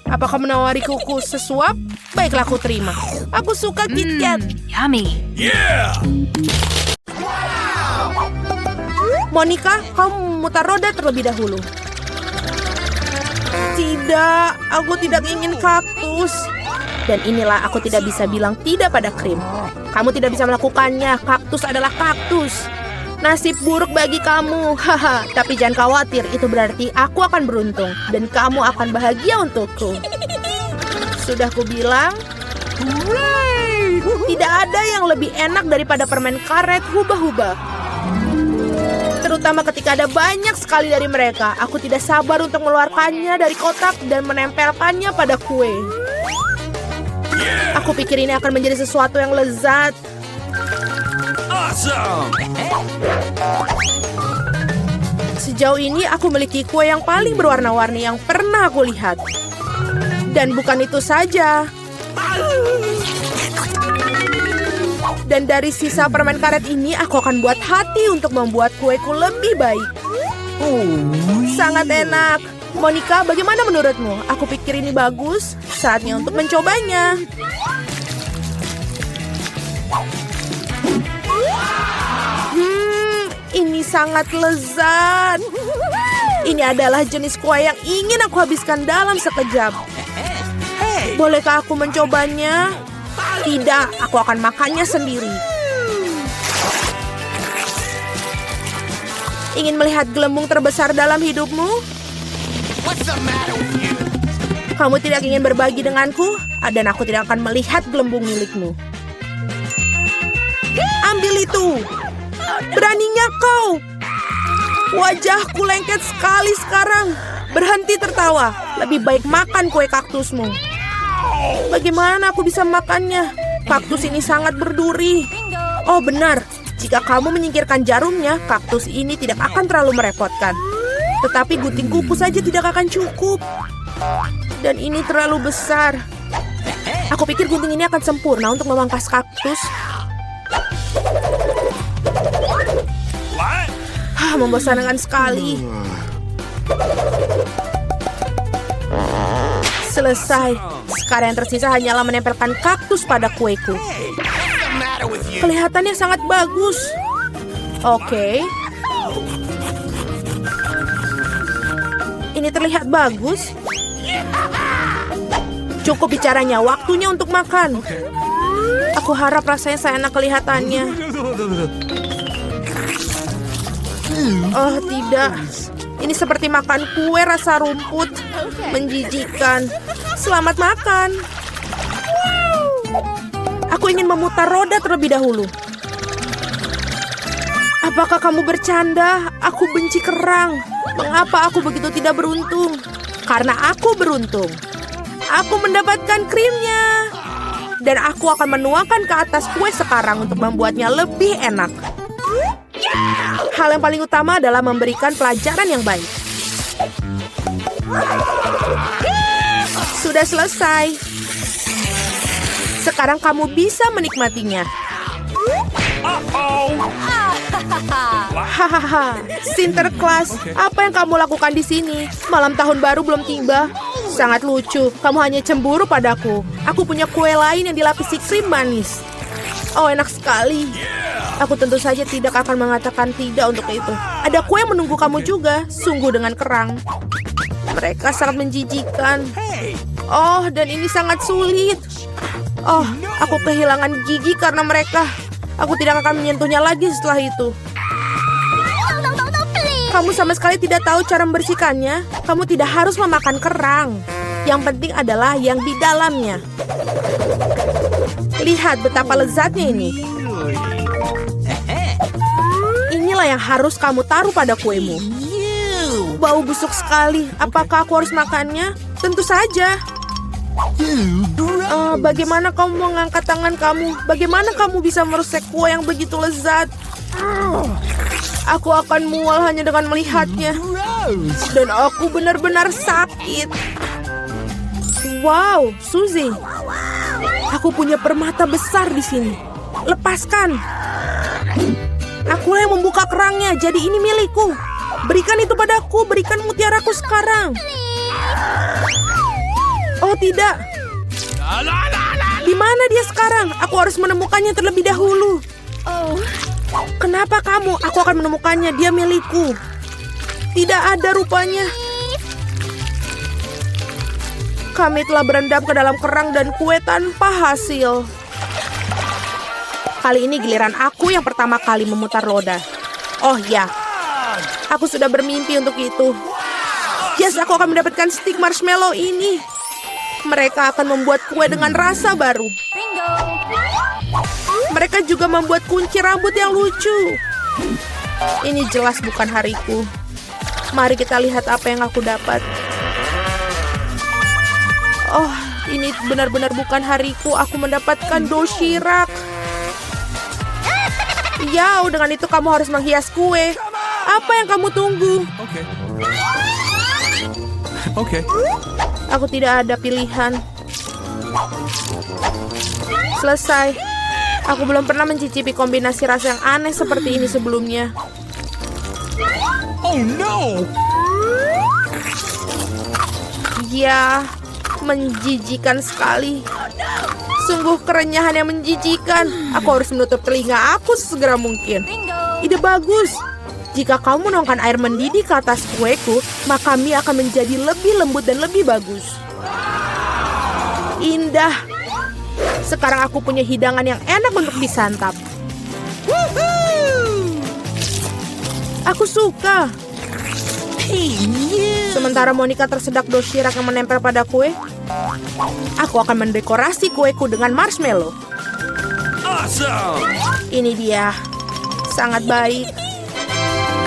Apa kamu menawari kuku sesuap? Baiklah, aku terima. Aku suka KitKat. Yummy. Yeah. Monica, kamu memutar roda terlebih dahulu. Tidak, aku tidak ingin kaktus. Dan inilah aku tidak bisa bilang tidak pada krim. Kamu tidak bisa melakukannya. Kaktus adalah kaktus. Nasib buruk bagi kamu. Haha, tapi jangan khawatir. Itu berarti aku akan beruntung. Dan kamu akan bahagia untukku. Sudah kubilang. Tidak ada yang lebih enak daripada permen karet hubah-hubah. Terutama ketika ada banyak sekali dari mereka. Aku tidak sabar untuk mengeluarkannya dari kotak dan menempelkannya pada kue. Aku pikir ini akan menjadi sesuatu yang lezat. Awesome! Sejauh ini aku memiliki kue yang paling berwarna-warni yang pernah aku lihat. Dan bukan itu saja. Dan dari sisa permen karet ini aku akan buat hati untuk membuat kueku lebih baik. Sangat enak. Monica, bagaimana menurutmu? Aku pikir ini bagus. Saatnya untuk mencobanya. Ini sangat lezat. Ini adalah jenis kue yang ingin aku habiskan dalam sekejap. Bolehkah aku mencobanya? Tidak, aku akan makannya sendiri. Ingin melihat gelembung terbesar dalam hidupmu? Kamu tidak ingin berbagi denganku? Dan aku tidak akan melihat gelembung milikmu. Ambil itu! Beraninya kau! Wajahku lengket sekali sekarang. Berhenti tertawa. Lebih baik makan kue kaktusmu. Bagaimana aku bisa makannya? Kaktus ini sangat berduri. Oh benar, jika kamu menyingkirkan jarumnya, kaktus ini tidak akan terlalu merepotkan. Tetapi gunting kuku saja tidak akan cukup. Dan ini terlalu besar. Aku pikir gunting ini akan sempurna untuk memangkas kaktus. Membosankan sekali. Selesai. Sekarang yang tersisa hanyalah menempelkan kaktus pada kueku. Kelihatannya sangat bagus. Oke. Ini terlihat bagus. Cukup bicaranya, waktunya untuk makan. Aku harap rasanya seenak kelihatannya. Oh tidak, ini seperti makan kue rasa rumput. Menjijikkan. Selamat makan. Aku ingin memutar roda terlebih dahulu. Apakah kamu bercanda? Aku benci kerang. Mengapa aku begitu tidak beruntung? Karena aku beruntung. Aku mendapatkan krimnya. Dan aku akan menuangkan ke atas kue sekarang untuk membuatnya lebih enak. Hal yang paling utama adalah memberikan pelajaran yang baik. Sudah selesai. Sekarang kamu bisa menikmatinya. Hahaha, Sinterklas, apa yang kamu lakukan di sini? Malam tahun baru belum tiba. Sangat lucu, kamu hanya cemburu padaku. Aku punya kue lain yang dilapisi krim manis. Oh, enak sekali. Aku tentu saja tidak akan mengatakan tidak untuk itu. Ada kue yang menunggu kamu juga, sungguh dengan kerang. Mereka sangat menjijikan. Oh, dan ini sangat sulit. Oh, aku kehilangan gigi karena mereka. Aku tidak akan menyentuhnya lagi setelah itu. Kamu sama sekali tidak tahu cara membersihkannya. Kamu tidak harus memakan kerang. Yang penting adalah yang di dalamnya. Lihat betapa lezatnya ini. Inilah yang harus kamu taruh pada kuemu. Bau busuk sekali. Apakah aku harus makannya? Tentu saja. Bagaimana kamu mengangkat tangan kamu? Bagaimana kamu bisa merusak kue yang begitu lezat? Aku akan mual hanya dengan melihatnya. Dan aku benar-benar sakit. Wow, Suzy. Aku punya permata besar di sini. Lepaskan. Akulah yang membuka kerangnya, jadi ini milikku. Berikan itu padaku, berikan mutiaraku sekarang. Oh tidak. Di mana dia sekarang? Aku harus menemukannya terlebih dahulu. Kenapa kamu? Aku akan menemukannya, dia milikku. Tidak ada rupanya. Kami telah berendam ke dalam kerang dan kue tanpa hasil. Kali ini giliran aku yang pertama kali memutar roda. Oh ya, aku sudah bermimpi untuk itu. Yes, aku akan mendapatkan stik marshmallow ini. Mereka akan membuat kue dengan rasa baru. Bingo! Mereka juga membuat kunci rambut yang lucu. Ini jelas bukan hariku. Mari kita lihat apa yang aku dapat. Oh, Ini benar-benar bukan hariku. Aku mendapatkan doshirak. Ya, dengan itu kamu harus menghias kue. Apa yang kamu tunggu? Okay. Okay. Aku tidak ada pilihan. Selesai. Aku belum pernah mencicipi kombinasi rasa yang aneh seperti ini sebelumnya. Oh no! Ya, menjijikan sekali. Sungguh kerenyahan yang menjijikan. Aku harus menutup telinga aku sesegera mungkin. Ide bagus. Jika kamu menuangkan air mendidih ke atas kueku, maka mie akan menjadi lebih lembut dan lebih bagus. Indah. Sekarang aku punya hidangan yang enak untuk disantap. Aku suka. Sementara Monica tersedak doshirak yang menempel pada kue, aku akan mendekorasi kueku dengan marshmallow. Awesome! Ini dia. Sangat baik.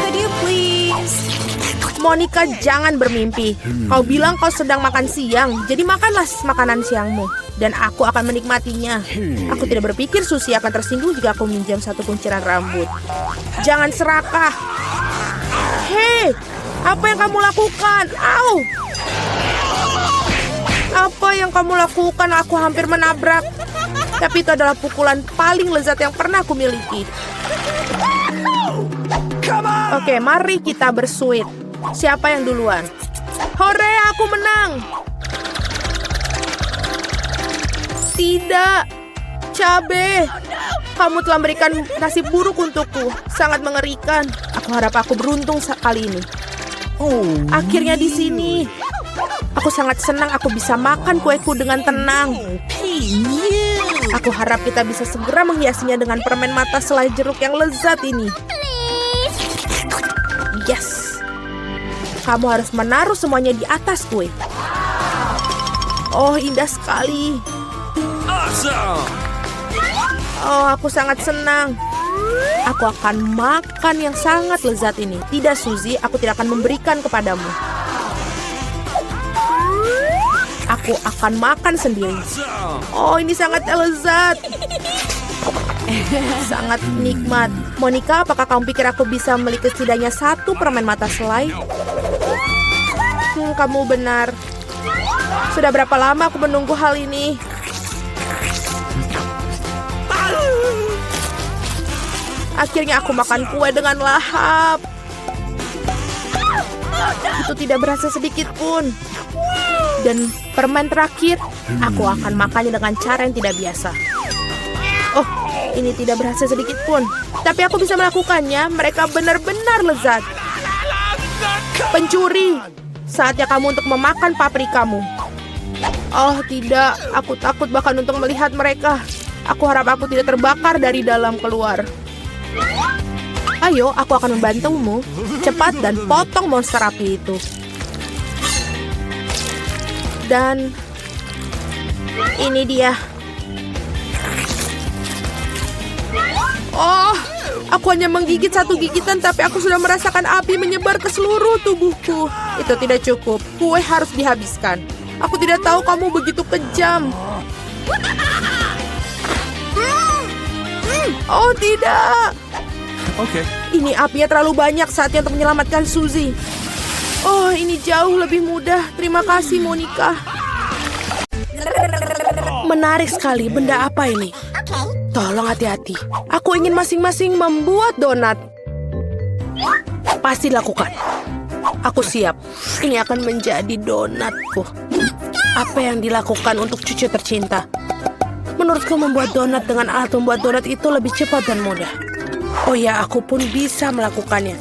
Could you please? Monica, jangan bermimpi. Kau bilang kau sedang makan siang, jadi makanlah makanan siangmu. Dan aku akan menikmatinya. Aku tidak berpikir Susie akan tersinggung jika aku minjam satu kunciran rambut. Jangan serakah. Hei, apa yang kamu lakukan? Au! Apa yang kamu lakukan? Aku hampir menabrak. Tapi itu adalah pukulan paling lezat yang pernah aku miliki. Oke, mari kita bersuit. Siapa yang duluan? Hore, aku menang! Tidak, cabe. Kamu telah memberikan nasib buruk untukku. Sangat mengerikan. Aku harap aku beruntung kali ini. Akhirnya di sini. Aku sangat senang aku bisa makan kueku dengan tenang. Aku harap kita bisa segera menghiasinya dengan permen mata selai jeruk yang lezat ini. Yes. Kamu harus menaruh semuanya di atas kue. Oh, indah sekali. Awesome! Oh, aku sangat senang. Aku akan makan yang sangat lezat ini. Tidak, Suzy, aku tidak akan memberikan kepadamu. Aku akan makan sendiri. Oh, ini sangat lezat. Sangat nikmat. Monica, apakah kamu pikir aku bisa memiliki setidaknya satu permen mata selai? Kamu benar. Sudah berapa lama aku menunggu hal ini? Akhirnya aku makan kue dengan lahap. Itu tidak berasa sedikit pun. Dan permen terakhir, aku akan makannya dengan cara yang tidak biasa. Oh, ini tidak berasa sedikit pun. Tapi aku bisa melakukannya. Mereka benar-benar lezat. Pencuri, saatnya kamu untuk memakan paprikamu. Oh tidak, aku takut bahkan untuk melihat mereka. Aku harap aku tidak terbakar dari dalam keluar. Ayo, aku akan membantumu. Cepat dan potong monster api itu. Dan ini dia. Oh, aku hanya menggigit satu gigitan, tapi aku sudah merasakan api menyebar ke seluruh tubuhku. Itu tidak cukup. Kue harus dihabiskan. Aku tidak tahu kamu begitu kejam. Oh tidak. Okay. Ini apinya terlalu banyak, saatnya untuk menyelamatkan Suzy. Oh, ini jauh lebih mudah. Terima kasih, Monica. Menarik sekali, benda apa ini? Tolong hati-hati. Aku ingin masing-masing membuat donat. Pasti lakukan. Aku siap. Ini akan menjadi donatku. Apa yang dilakukan untuk cucu tercinta? Menurutku membuat donat dengan alat membuat donat itu lebih cepat dan mudah. Oh ya, aku pun bisa melakukannya.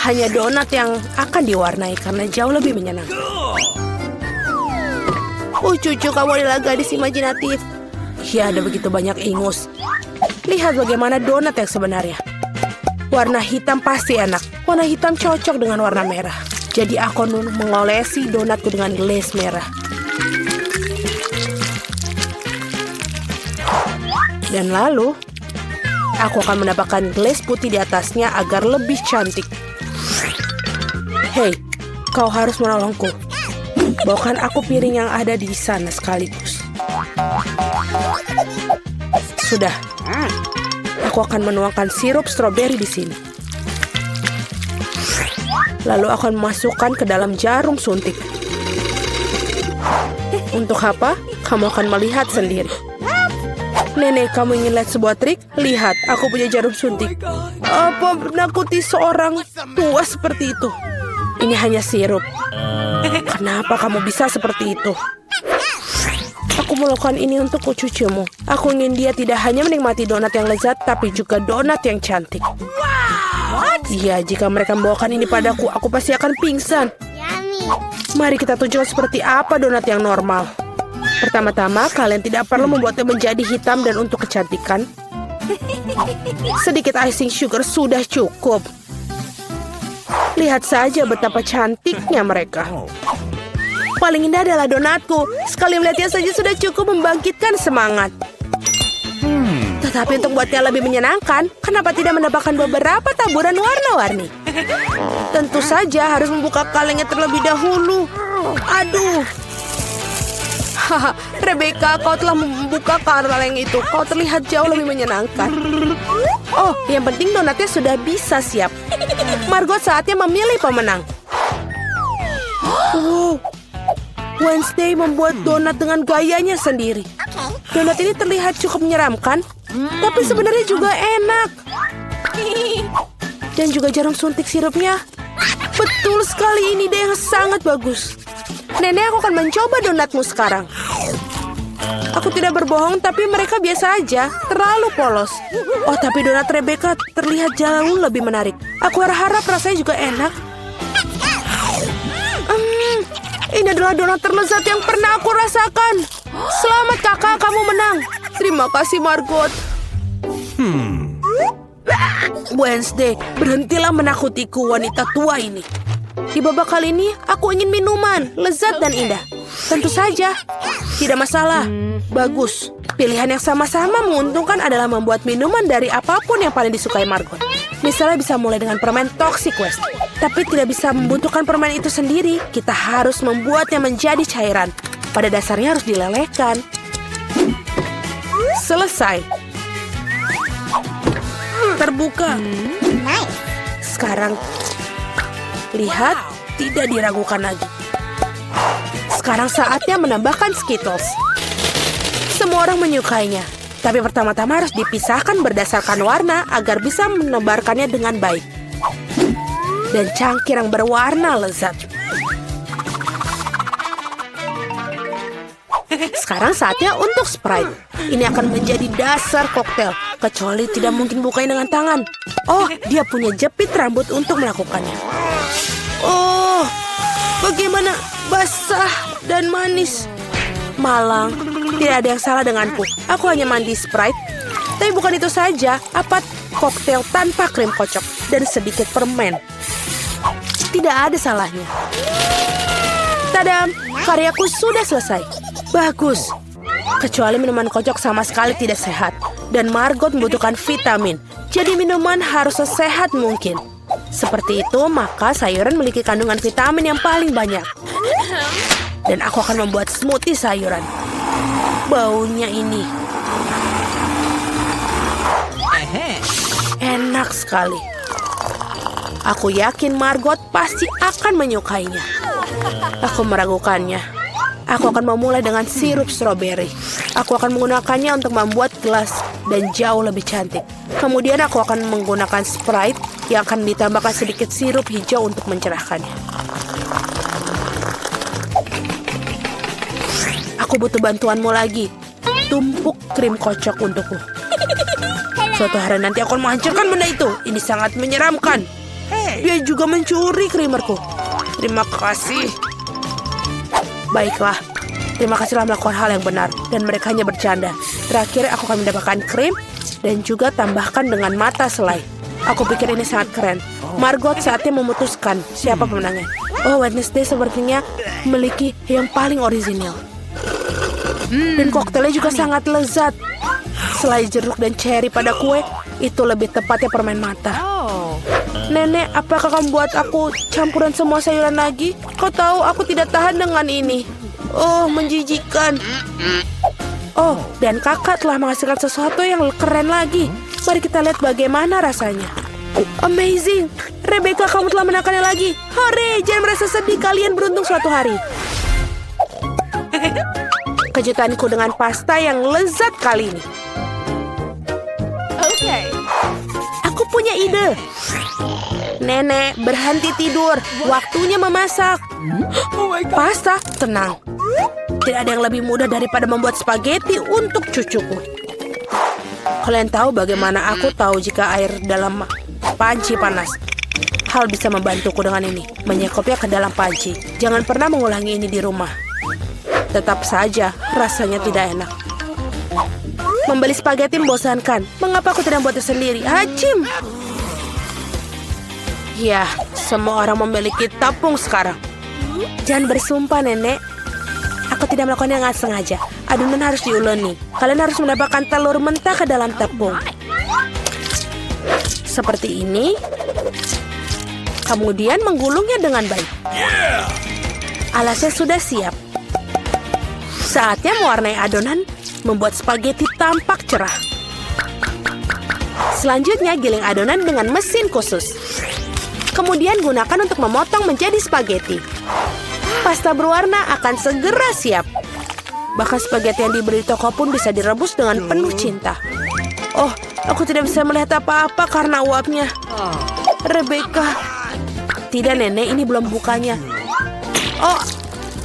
Hanya donat yang akan diwarnai karena jauh lebih menyenangkan. Oh cucu, kamu adalah gadis imajinatif. Ya, ada begitu banyak ingus. Lihat bagaimana donat yang sebenarnya. Warna hitam pasti enak. Warna hitam cocok dengan warna merah. Jadi aku mengolesi donatku dengan glaze merah. Dan lalu, aku akan menambahkan glaze putih di atasnya agar lebih cantik. Hei, kau harus menolongku. Bawakan aku piring yang ada di sana sekaligus. Sudah. Aku akan menuangkan sirup stroberi di sini. Lalu akan memasukkan ke dalam jarum suntik. Untuk apa? Kamu akan melihat sendiri. Nenek, kamu ingin lihat sebuah trik? Lihat, aku punya jarum suntik. Apa menakuti seorang tua seperti itu? Ini hanya sirup. Kenapa kamu bisa seperti itu? Aku melakukan ini untuk cucumu. Aku ingin dia tidak hanya menikmati donat yang lezat, tapi juga donat yang cantik. Iya, jika mereka membawakan ini padaku, aku pasti akan pingsan. Mari kita tunjukkan seperti apa donat yang normal. Pertama-tama, kalian tidak perlu membuatnya menjadi hitam dan untuk kecantikan. Sedikit icing sugar sudah cukup. Lihat saja betapa cantiknya mereka. Paling indah adalah donatku. Sekali melihatnya saja sudah cukup membangkitkan semangat. Tetapi untuk buatnya lebih menyenangkan, kenapa tidak menambahkan beberapa taburan warna-warni? Tentu saja harus membuka kalengnya terlebih dahulu. Aduh. Haha, Rebecca, kau telah membuka kaleng itu. Kau terlihat jauh lebih menyenangkan. Oh, yang penting donatnya sudah bisa siap. Margot, saatnya memilih pemenang. Wow. Wednesday membuat donat dengan gayanya sendiri. Donat ini terlihat cukup menyeramkan, tapi sebenarnya juga enak. Dan juga jarum suntik sirupnya. Betul sekali, ini ide yang sangat bagus. Nenek, aku akan mencoba donatmu sekarang. Aku tidak berbohong, tapi mereka biasa aja, terlalu polos. Oh, tapi donat Rebecca terlihat jauh lebih menarik. Aku harap rasanya juga enak. Ini adalah donat terlezat yang pernah aku rasakan. Selamat kakak, kamu menang. Terima kasih Margot. Wednesday, berhentilah menakutiku wanita tua ini. Di babak kali ini, aku ingin minuman, lezat dan indah. Tentu saja, tidak masalah. Bagus. Pilihan yang sama-sama menguntungkan adalah membuat minuman dari apapun yang paling disukai Margot. Misalnya bisa mulai dengan permen Toxic Waste. Tapi tidak bisa membutuhkan permen itu sendiri. Kita harus membuatnya menjadi cairan. Pada dasarnya harus dilelehkan. Selesai. Terbuka. Sekarang, lihat, tidak diragukan lagi. Sekarang saatnya menambahkan Skittles. Semua orang menyukainya. Tapi pertama-tama harus dipisahkan berdasarkan warna agar bisa menebarkannya dengan baik. Dan cangkir yang berwarna lezat. Sekarang saatnya untuk Sprite. Ini akan menjadi dasar koktail. Kecuali tidak mungkin bukanya dengan tangan. Oh, dia punya jepit rambut untuk melakukannya. Oh, bagaimana basah dan manis. Malang, tidak ada yang salah denganku. Aku hanya mandi Sprite. Tapi bukan itu saja, apa koktail tanpa krim kocok dan sedikit permen. Tidak ada salahnya. Tadam, karyaku sudah selesai. Bagus. Kecuali minuman kocok sama sekali tidak sehat. Dan Margot membutuhkan vitamin. Jadi minuman harus sesehat mungkin. Seperti itu, maka sayuran memiliki kandungan vitamin yang paling banyak. Dan aku akan membuat smoothie sayuran. Baunya ini. Enak sekali. Aku yakin Margot pasti akan menyukainya. Aku meragukannya. Aku akan memulai dengan sirup stroberi. Aku akan menggunakannya untuk membuat gelas dan jauh lebih cantik. Kemudian aku akan menggunakan Sprite yang akan ditambahkan sedikit sirup hijau untuk mencerahkannya. Aku butuh bantuanmu lagi. Tumpuk krim kocok untukku. Suatu hari nanti aku akan menghancurkan benda itu. Ini sangat menyeramkan. Dia juga mencuri krimerku. Terima kasih. Baiklah. Terima kasih telah melakukan hal yang benar. Dan mereka hanya bercanda. Terakhir aku akan mendapatkan krim. Dan juga tambahkan dengan mata selai. Aku pikir ini sangat keren. Margot saatnya memutuskan siapa pemenangnya. Oh, Wednesday sepertinya memiliki yang paling orisinal. Dan koktelnya juga sangat lezat. Selai jeruk dan cherry pada kue, itu lebih tepatnya permen mata. Nenek, apakah kamu buat aku campuran semua sayuran lagi? Kau tahu aku tidak tahan dengan ini. Oh, menjijikan. Oh, dan kakak telah menghasilkan sesuatu yang keren lagi. Mari kita lihat bagaimana rasanya. Amazing! Rebecca, kamu telah menekannya lagi. Hore, jangan merasa sedih, kalian beruntung suatu hari. Kejutanku dengan pasta yang lezat kali ini. Okay. Aku punya ide. Nenek, berhenti tidur. Waktunya memasak. Pasta, tenang. Tidak ada yang lebih mudah daripada membuat spaghetti untuk cucuku. Kalian tahu bagaimana aku tahu jika air dalam panci panas? Hal bisa membantuku dengan ini. Menyekopnya ke dalam panci. Jangan pernah mengulangi ini di rumah. Tetap saja, rasanya tidak enak. Membeli spaghetti membosankan. Mengapa aku tidak membuatnya sendiri? Hacim! Ya, semua orang memiliki tepung sekarang. Jangan bersumpah, Nenek. Aku tidak melakukannya dengan sengaja. Adonan harus diuleni. Kalian harus menambahkan telur mentah ke dalam tepung. Seperti ini. Kemudian menggulungnya dengan baik. Alasnya sudah siap. Saatnya mewarnai adonan, membuat spaghetti tampak cerah. Selanjutnya, giling adonan dengan mesin khusus. Kemudian gunakan untuk memotong menjadi spaghetti. Pasta berwarna akan segera siap. Bahkan spaghetti yang dibeli di toko pun bisa direbus dengan penuh cinta. Oh, aku tidak bisa melihat apa-apa karena uapnya. Rebecca. Tidak, Nenek, ini belum bukanya. Oh,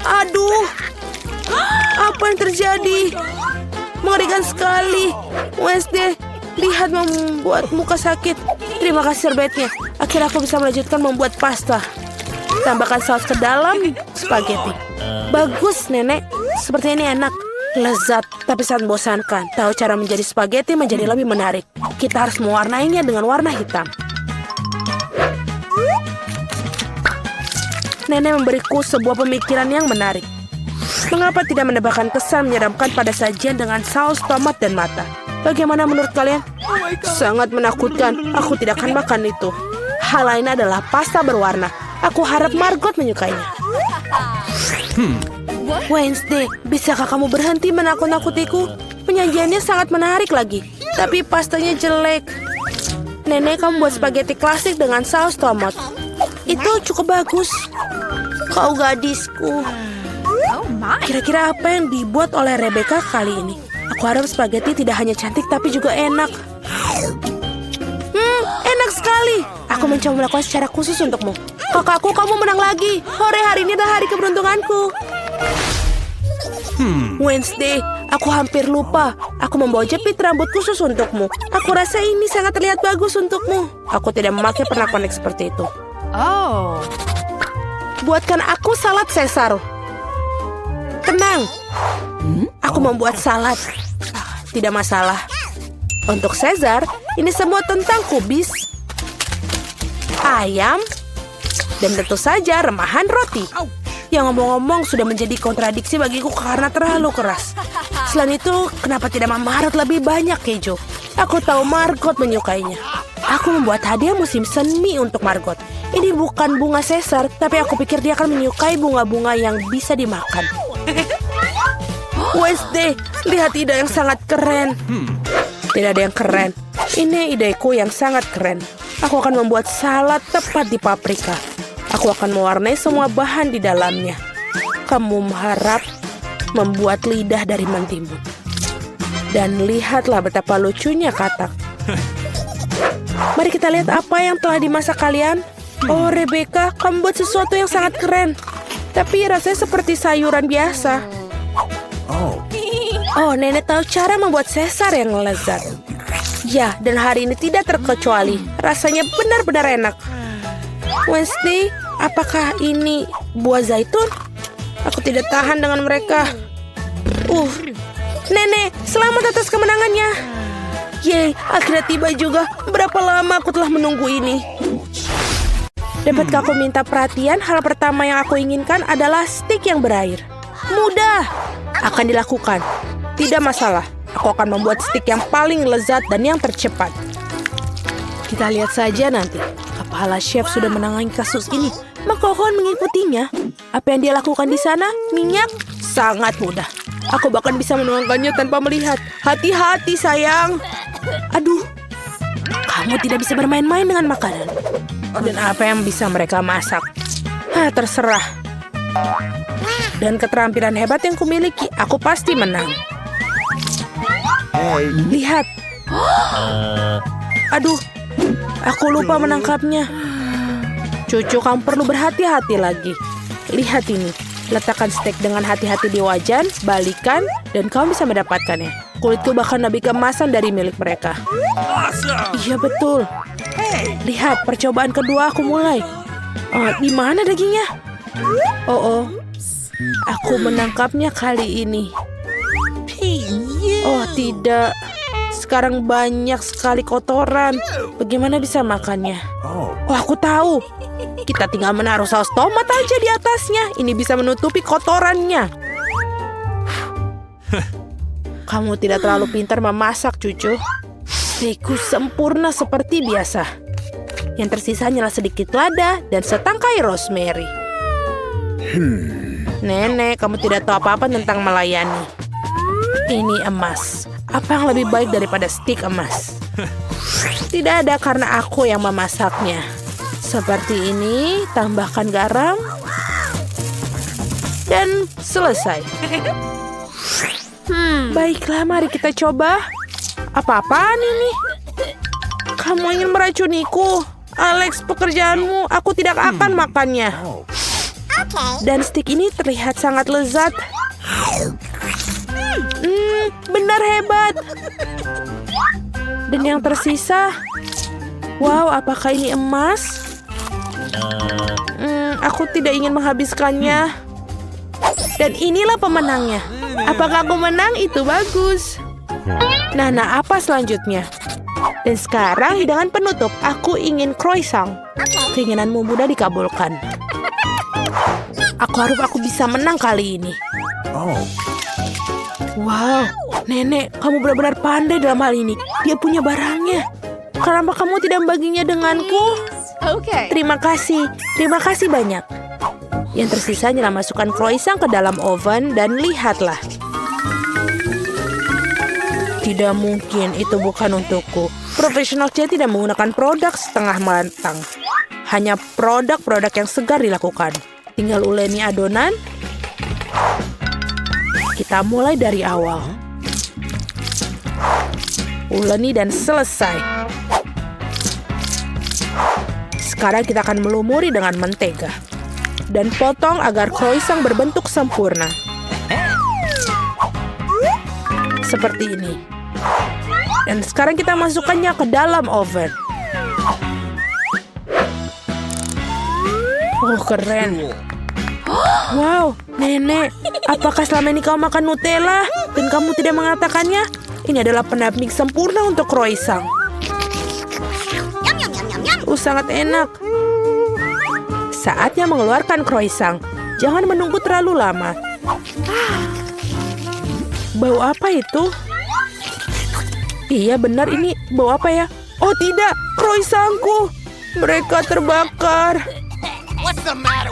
aduh. Apa yang terjadi? Mengerikan sekali. Wednesday, lihat membuat muka sakit. Terima kasih serbetnya. Akhirnya aku bisa melanjutkan membuat pasta. Tambahkan saus ke dalam spaghetti. Bagus, Nenek. Seperti ini enak. Lezat, tapi sangat membosankan. Tahu cara menjadi spaghetti menjadi lebih menarik. Kita harus mewarnainya dengan warna hitam. Nenek memberiku sebuah pemikiran yang menarik. Mengapa tidak menambahkan kesan menyeramkan pada sajian dengan saus tomat dan mata? Bagaimana menurut kalian? Sangat menakutkan. Aku tidak akan makan itu. Hal lain adalah pasta berwarna. Aku harap Margot menyukainya. Wednesday, bisakah kamu berhenti menakut-nakutiku? Penyajiannya sangat menarik lagi. Tapi pastanya jelek. Nenek, kamu buat spaghetti klasik dengan saus tomat. Itu cukup bagus. Kau gadisku. Kira-kira apa yang dibuat oleh Rebecca kali ini? Aku harap spaghetti tidak hanya cantik tapi juga enak. Enak sekali. Aku mencoba melakukan secara khusus untukmu. Kakakku, kamu menang lagi. Hore, hari ini adalah hari keberuntunganku. Wednesday, aku hampir lupa. Aku membawa jepit rambut khusus untukmu. Aku rasa ini sangat terlihat bagus untukmu. Aku tidak memakai pernak-pernik seperti itu. Oh. Buatkan aku salad Caesar. Tenang. Aku membuat salad. Tidak masalah. Untuk Caesar, ini semua tentang kubis, ayam, dan tentu saja remahan roti. Yang ngomong-ngomong sudah menjadi kontradiksi bagiku karena terlalu keras. Selain itu, kenapa tidak Margot lebih banyak keju? Aku tahu Margot menyukainya. Aku membuat hadiah musim semi untuk Margot. Ini bukan bunga Caesar, tapi aku pikir dia akan menyukai bunga-bunga yang bisa dimakan. Wednesday, lihat ide yang sangat keren. Tidak ada yang keren. Ini ideku yang sangat keren. Aku akan membuat salad tepat di paprika. Aku akan mewarnai semua bahan di dalamnya. Kamu harap membuat lidah dari mentimun. Dan lihatlah betapa lucunya katak. Mari kita lihat apa yang telah dimasak kalian. Oh, Rebecca, kamu buat sesuatu yang sangat keren. Tapi rasanya seperti sayuran biasa. Oh, Nenek tahu cara membuat Caesar yang lezat. Ya, dan hari ini tidak terkecuali. Rasanya benar-benar enak. Wednesday, apakah ini buah zaitun? Aku tidak tahan dengan mereka. Nenek, selamat atas kemenangannya. Yeay, akhirnya tiba juga. Berapa lama aku telah menunggu ini. Dapatkah aku minta perhatian? Hal pertama yang aku inginkan adalah stik yang berair. Mudah. Akan dilakukan. Tidak masalah. Aku akan membuat stik yang paling lezat dan yang tercepat. Kita lihat saja nanti. Kepala chef sudah menangani kasus ini. Maka aku akan mengikutinya. Apa yang dia lakukan di sana? Minyak? Sangat mudah. Aku bahkan bisa menuangkannya tanpa melihat. Hati-hati, sayang. Aduh, kamu tidak bisa bermain-main dengan makanan. Dan apa yang bisa mereka masak? Terserah. Dan keterampilan hebat yang kumiliki, aku pasti menang. Lihat. Aduh, aku lupa menangkapnya. Cucu, kamu perlu berhati-hati lagi. Lihat ini. Letakkan steak dengan hati-hati di wajan, balikan, dan kamu bisa mendapatkannya. Kulitku bahkan lebih keemasan dari milik mereka. Awesome! Iya, betul. Lihat, percobaan kedua aku mulai. Di mana dagingnya? Oh, aku menangkapnya kali ini. Oh, tidak. Sekarang banyak sekali kotoran. Bagaimana bisa makannya? Oh, aku tahu. Kita tinggal menaruh saus tomat aja di atasnya. Ini bisa menutupi kotorannya. Kamu tidak terlalu pintar memasak, cucu. Steakku sempurna seperti biasa. Yang tersisa hanyalah sedikit lada dan setangkai rosemary. Nenek, kamu tidak tahu apa-apa tentang melayani. Ini emas. Apa yang lebih baik daripada stik emas? Tidak ada karena aku yang memasaknya. Seperti ini, tambahkan garam. Dan selesai. Baiklah, mari kita coba. Apa-apaan ini? Kamu ingin meracuniku? Alex, pekerjaanmu. Aku tidak akan makannya. Dan stik ini terlihat sangat lezat. Benar hebat. Dan yang tersisa, wow, apakah ini emas? Aku tidak ingin menghabiskannya. Dan inilah pemenangnya. Apakah aku menang? Itu bagus. Nah, apa selanjutnya? Dan sekarang hidangan penutup. Aku ingin croissant. Keinginanmu mudah dikabulkan. Aku harap aku bisa menang kali ini. Wow, nenek, kamu benar-benar pandai dalam hal ini. Dia punya barangnya. Kenapa kamu tidak membaginya denganku? Terima kasih banyak. Yang tersisa hanyalah masukkan croissant ke dalam oven dan lihatlah. Tidak mungkin, itu bukan untukku. Profesional chef tidak menggunakan produk setengah matang. Hanya produk-produk yang segar dilakukan. Tinggal uleni adonan. Kita mulai dari awal. Uleni dan selesai. Sekarang kita akan melumuri dengan mentega. Dan potong agar croissant berbentuk sempurna. Seperti ini. Dan sekarang kita masukkannya ke dalam oven. Oh, keren. Wow, nenek, apakah selama ini kau makan Nutella dan kamu tidak mengatakannya? Ini adalah pendamping sempurna untuk croissant. Sangat enak. Saatnya mengeluarkan croissant. Jangan menunggu terlalu lama. Bau apa itu? Iya benar, ini bau apa ya? Oh tidak, croissantku. Mereka terbakar.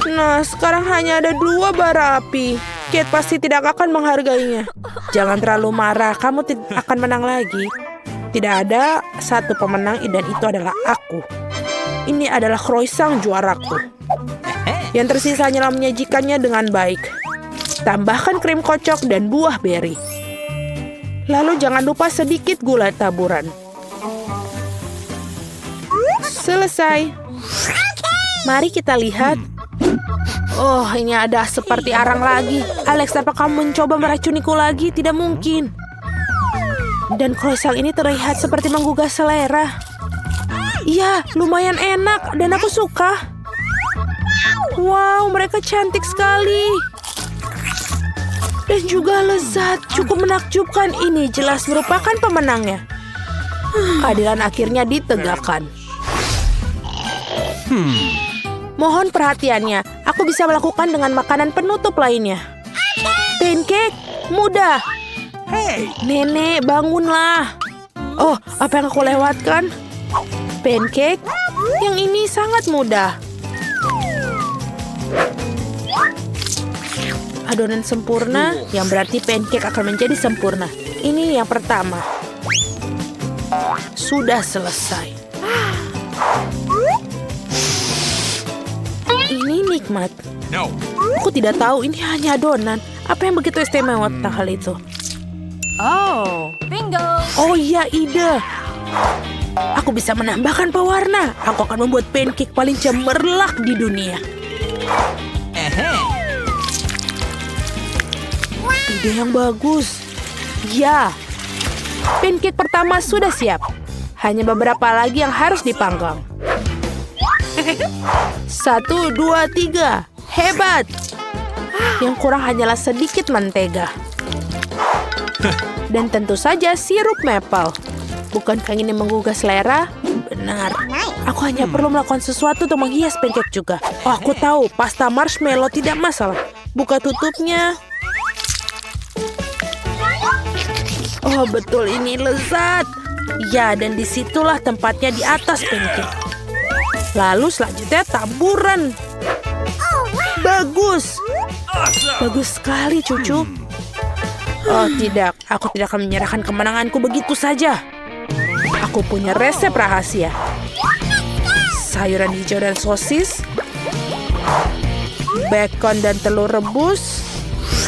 Nah, sekarang hanya ada 2 bara api. Kate pasti tidak akan menghargainya. Jangan terlalu marah, kamu akan menang lagi. Tidak ada satu pemenang dan itu adalah aku. Ini adalah croissant juaraku. Yang tersisa hanyalah menyajikannya dengan baik. Tambahkan krim kocok dan buah beri. Lalu jangan lupa sedikit gula taburan. Selesai. Mari kita lihat. Oh, ini ada seperti arang lagi. Alex, apa kamu mencoba meracuniku lagi? Tidak mungkin. Dan croissant ini terlihat seperti menggugah selera. Iya, lumayan enak dan aku suka. Wow, mereka cantik sekali. Dan juga lezat, cukup menakjubkan. Ini jelas merupakan pemenangnya. Keadilan akhirnya ditegakkan. Mohon perhatiannya, aku bisa melakukan dengan makanan penutup lainnya. Pancake, mudah. Nenek, bangunlah. Oh, apa yang aku lewatkan? Pancake, yang ini sangat mudah. adonan sempurna, yang berarti pancake akan menjadi sempurna. Ini yang pertama. Sudah selesai. Ini nikmat. No. Aku tidak tahu ini hanya adonan. Apa yang begitu istimewa tentang hal itu? Oh, bingo. Oh iya, ide. Aku bisa menambahkan pewarna. Aku akan membuat pancake paling cemerlang di dunia. Ide yang bagus. Ya, pancake pertama sudah siap. Hanya beberapa lagi yang harus dipanggang. 1, 2, 3. Hebat. Yang kurang hanyalah sedikit mentega. Dan tentu saja sirup maple. Bukankah ini menggugah selera? Benar. Aku hanya perlu melakukan sesuatu untuk menghias pancake juga. Oh, aku tahu. Pasta marshmallow tidak masalah. Buka tutupnya. Oh, betul, ini lezat. Ya, dan disitulah tempatnya di atas pancake. Lalu selanjutnya taburan. Bagus. Bagus sekali, cucu. Oh, tidak. Aku tidak akan menyerahkan kemenanganku begitu saja. Aku punya resep rahasia. Sayuran hijau dan sosis. Bacon dan telur rebus.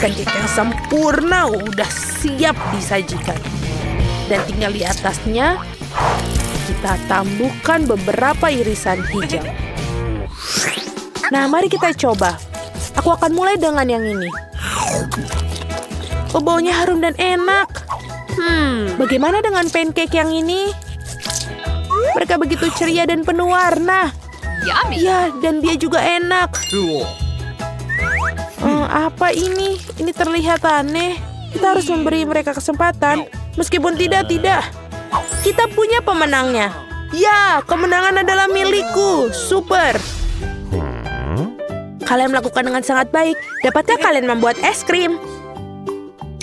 Pancake yang sempurna udah siap disajikan. Dan tinggal di atasnya kita tambahkan beberapa irisan hijau. Nah, mari kita coba. Aku akan mulai dengan yang ini. Oh, baunya harum dan enak. Bagaimana dengan pancake yang ini? Mereka begitu ceria dan penuh warna. Yummy. Ya, dan dia juga enak. Cool. Apa ini? Ini terlihat aneh. Kita harus memberi mereka kesempatan. Meskipun tidak. Kita punya pemenangnya. Ya, kemenangan adalah milikku. Super. Kalian melakukan dengan sangat baik. Dapatkah kalian membuat es krim?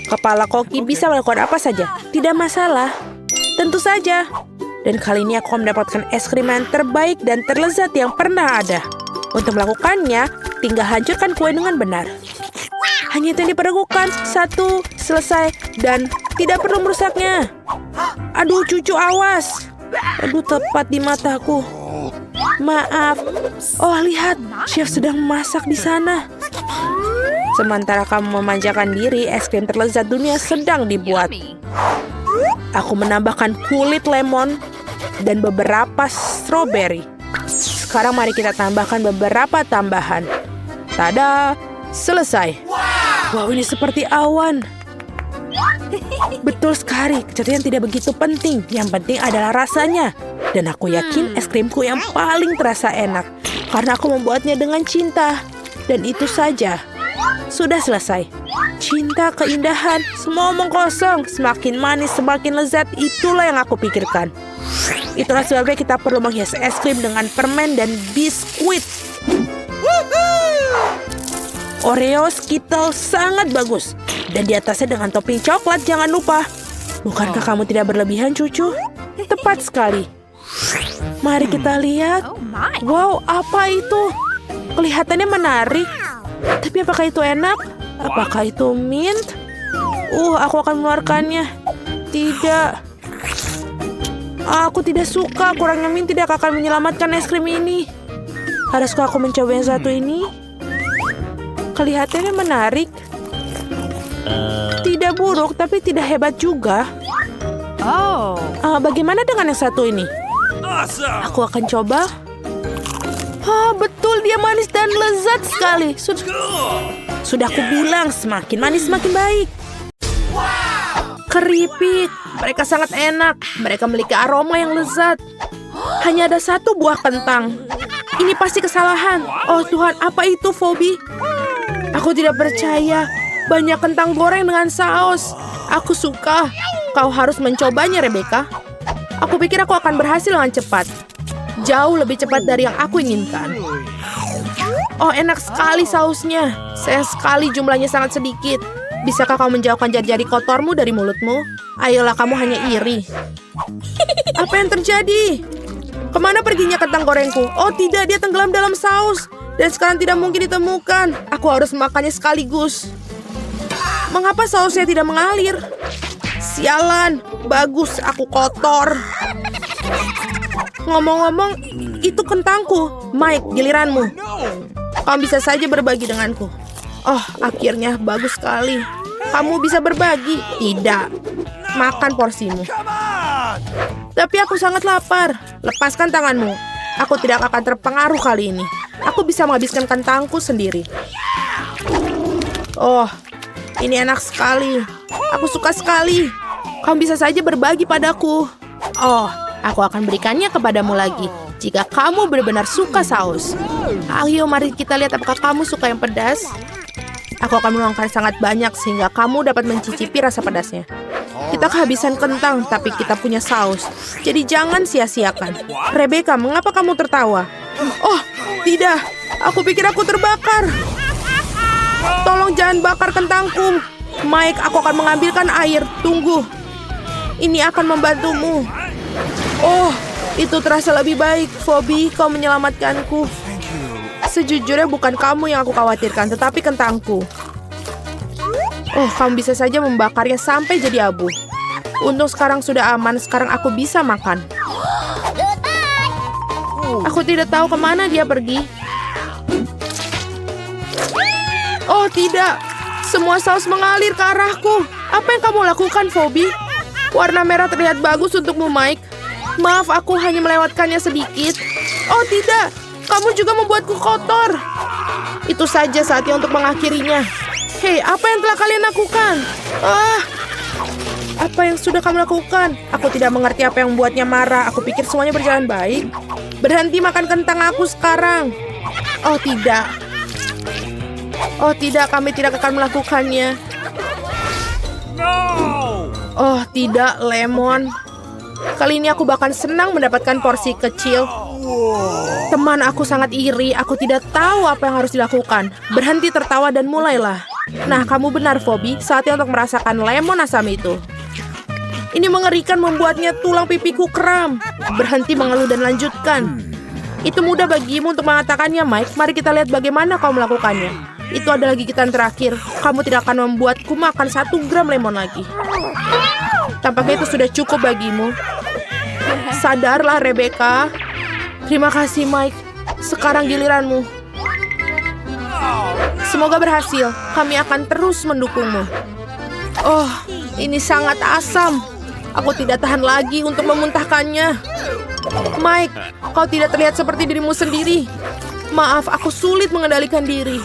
Kepala koki bisa melakukan apa saja. Tidak masalah. Tentu saja. Dan kali ini aku mendapatkan es krim yang terbaik dan terlezat yang pernah ada. Untuk melakukannya, tinggal hancurkan kue dengan benar. Hanya itu yang diperlukan. 1, selesai. Dan tidak perlu merusaknya. Aduh, cucu, awas. Aduh, tepat di mataku. Maaf. Oh, lihat. Chef sedang memasak di sana. Sementara kamu memanjakan diri, es krim terlezat dunia sedang dibuat. Yummy. Aku menambahkan kulit lemon dan beberapa strawberry. Sekarang mari kita tambahkan beberapa tambahan. Tada! Selesai. Wow, ini seperti awan. Betul sekali, kecantikan tidak begitu penting. Yang penting adalah rasanya. Dan aku yakin es krimku yang paling terasa enak. Karena aku membuatnya dengan cinta. Dan itu saja. Sudah selesai. Cinta, keindahan, semua omong kosong. Semakin manis, semakin lezat. Itulah yang aku pikirkan. Itulah sebabnya kita perlu menghias es krim dengan permen dan biskuit. Oreo, Skittles sangat bagus. Dan di atasnya dengan topping coklat, jangan lupa. Bukankah kamu tidak berlebihan, cucu? Tepat sekali. Mari kita lihat. Oh my. Wow, apa itu? Kelihatannya menarik. Tapi apakah itu enak? Apakah itu mint? Aku akan mengeluarkannya. Tidak. Aku tidak suka. Kurangnya mint tidak akan menyelamatkan es krim ini. Haruskah aku mencoba yang satu ini? Kelihatannya menarik. Tidak buruk, tapi tidak hebat juga. Oh. Bagaimana dengan yang satu ini? Awesome. Aku akan coba. Betul, dia manis dan lezat sekali. Sudah aku bilang, semakin manis semakin baik. Keripik, mereka sangat enak. Mereka memiliki aroma yang lezat. Hanya ada 1 buah kentang. Ini pasti kesalahan. Oh Tuhan, apa itu, Phoebe? Aku tidak percaya. Banyak kentang goreng dengan saus. Aku suka. Kau harus mencobanya, Rebecca. Aku pikir aku akan berhasil dengan cepat. Jauh lebih cepat dari yang aku inginkan. Oh, enak sekali sausnya. Sayang sekali jumlahnya sangat sedikit. Bisakah kau menjauhkan jari-jari kotormu dari mulutmu? Ayolah, kamu hanya iri. Apa yang terjadi? Kemana perginya kentang gorengku? Oh tidak, dia tenggelam dalam saus. Dan sekarang tidak mungkin ditemukan. Aku harus memakannya sekaligus. Mengapa sausnya tidak mengalir? Sialan, bagus aku kotor. Ngomong-ngomong, itu kentangku. Mike, giliranmu. Kamu bisa saja berbagi denganku. Oh, akhirnya bagus sekali. Kamu bisa berbagi. Tidak. Makan porsimu. Tapi aku sangat lapar. Lepaskan tanganmu. Aku tidak akan terpengaruh kali ini. Aku bisa menghabiskan kentangku sendiri. Oh, ini enak sekali. Aku suka sekali. Kamu bisa saja berbagi padaku. Oh, aku akan berikannya kepadamu lagi jika kamu benar-benar suka saus. Ayo, mari kita lihat apakah kamu suka yang pedas. Aku akan menuangkan sangat banyak sehingga kamu dapat mencicipi rasa pedasnya. Kita kehabisan kentang, tapi kita punya saus. Jadi jangan sia-siakan. Rebecca, mengapa kamu tertawa? Oh, tidak. Aku pikir aku terbakar. Tolong jangan bakar kentangku. Mike, aku akan mengambilkan air. Tunggu. Ini akan membantumu. Oh, itu terasa lebih baik. Phoebe, kau menyelamatkanku. Sejujurnya bukan kamu yang aku khawatirkan, tetapi kentangku. Oh, kamu bisa saja membakarnya sampai jadi abu. Untung sekarang sudah aman, sekarang aku bisa makan. Aku tidak tahu kemana dia pergi. Oh, tidak. Semua saus mengalir ke arahku. Apa yang kamu lakukan, Phoebe? Warna merah terlihat bagus untukmu, Mike. Maaf, aku hanya melewatkannya sedikit. Oh, tidak. Kamu juga membuatku kotor. Itu saja saatnya untuk mengakhirinya. Hei, apa yang telah kalian lakukan? Apa yang sudah kamu lakukan? Aku tidak mengerti apa yang membuatnya marah. Aku pikir semuanya berjalan baik. Berhenti makan kentang aku sekarang. Oh, tidak. Oh, tidak. Kami tidak akan melakukannya. Oh, tidak, Lemon. Kali ini aku bahkan senang mendapatkan porsi kecil. Teman aku sangat iri. Aku tidak tahu apa yang harus dilakukan. Berhenti tertawa dan mulailah. Nah, kamu benar, Phoebe. Saatnya untuk merasakan lemon asam itu. Ini mengerikan, membuatnya tulang pipiku kram. Berhenti mengeluh dan lanjutkan. Itu mudah bagimu untuk mengatakannya, Mike. Mari kita lihat bagaimana kau melakukannya. Itu adalah gigitan terakhir. Kamu tidak akan membuatku makan 1 gram lemon lagi. Tampaknya itu sudah cukup bagimu. Sadarlah, Rebecca. Terima kasih, Mike. Sekarang giliranmu. Semoga berhasil. Kami akan terus mendukungmu. Oh, ini sangat asam. Aku tidak tahan lagi untuk memuntahkannya. Mike, kau tidak terlihat seperti dirimu sendiri. Maaf, aku sulit mengendalikan diri.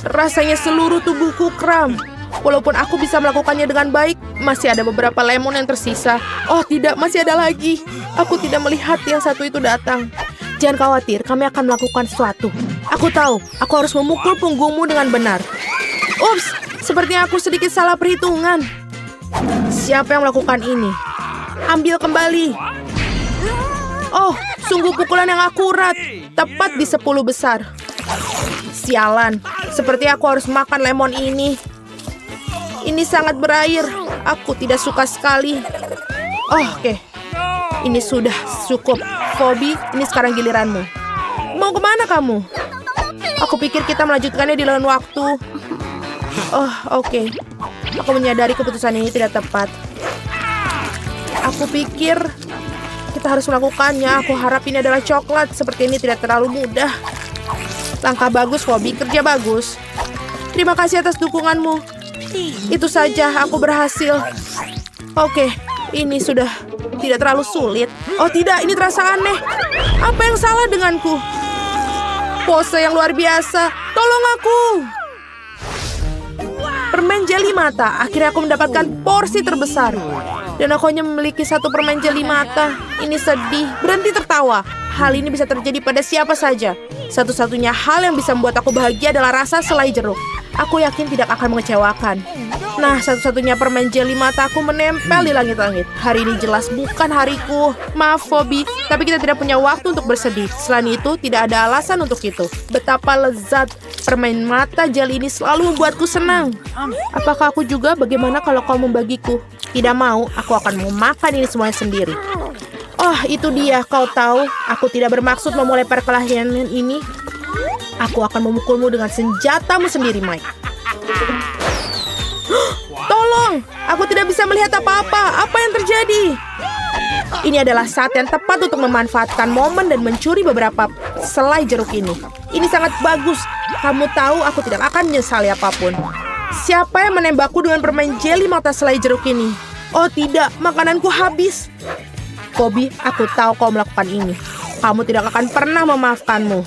Rasanya seluruh tubuhku kram. Walaupun aku bisa melakukannya dengan baik, masih ada beberapa lemon yang tersisa. Oh tidak, masih ada lagi. Aku tidak melihat yang satu itu datang. Jangan khawatir, kami akan melakukan sesuatu. Aku tahu, aku harus memukul punggungmu dengan benar. Ups, sepertinya aku sedikit salah perhitungan. Siapa yang melakukan ini? Ambil kembali. Oh, sungguh pukulan yang akurat. Tepat di 10 besar. Sialan, seperti aku harus makan lemon ini. Ini sangat berair. Aku tidak suka sekali. Oh, oke. Ini sudah cukup. Phoebe, ini sekarang giliranmu. Mau kemana kamu? Aku pikir kita melanjutkannya di lain waktu. Oh, oke. Aku menyadari keputusan ini tidak tepat. Aku pikir kita harus melakukannya. Aku harap ini adalah coklat. Seperti ini tidak terlalu mudah. Langkah bagus, Phoebe. Kerja bagus. Terima kasih atas dukunganmu. Itu saja, aku berhasil. Oke, ini sudah tidak terlalu sulit. Oh tidak, ini terasa aneh. Apa yang salah denganku? Pose yang luar biasa. Tolong aku. Permen jeli mata. Akhirnya aku mendapatkan porsi terbesar. Dan aku hanya memiliki 1 permen jeli mata. Ini sedih. Berhenti tertawa. Hal ini bisa terjadi pada siapa saja. Satu-satunya hal yang bisa membuat aku bahagia adalah rasa selai jeruk. Aku yakin tidak akan mengecewakan. Nah, satu-satunya permen jeli mataku menempel di langit-langit. Hari ini jelas bukan hariku. Maaf, Phoebe, tapi kita tidak punya waktu untuk bersedih. Selain itu, tidak ada alasan untuk itu. Betapa lezat. Permen mata jeli ini selalu membuatku senang. Apakah aku juga? Bagaimana kalau kau membagiku? Tidak mau, aku akan memakan ini semuanya sendiri. Oh, itu dia. Kau tahu, aku tidak bermaksud memulai perkelahian ini. Aku akan memukulmu dengan senjatamu sendiri, Mike. Tolong, aku tidak bisa melihat apa-apa. Apa yang terjadi? Ini adalah saat yang tepat untuk memanfaatkan momen dan mencuri beberapa selai jeruk ini. Ini sangat bagus. Kamu tahu aku tidak akan menyesali apapun. Siapa yang menembakku dengan permen jeli mata selai jeruk ini? Oh tidak, makananku habis. Kobi, aku tahu kau melakukan ini. Kamu tidak akan pernah memaafkanmu.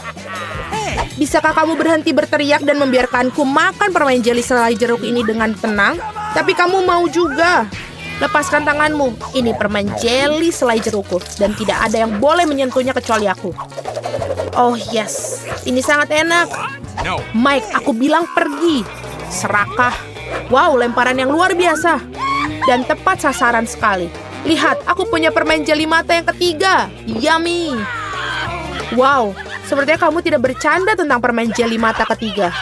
Bisakah kamu berhenti berteriak dan membiarkanku makan permen jeli selai jeruk ini dengan tenang? Tapi kamu mau juga. Lepaskan tanganmu. Ini permen jeli selai jerukku. Dan tidak ada yang boleh menyentuhnya kecuali aku. Oh yes, ini sangat enak. Mike, aku bilang pergi. Serakah. Wow, lemparan yang luar biasa. Dan tepat sasaran sekali. Lihat, aku punya permen jeli mata yang ketiga. Yummy. Wow, sepertinya kamu tidak bercanda tentang permen jeli mata ketiga.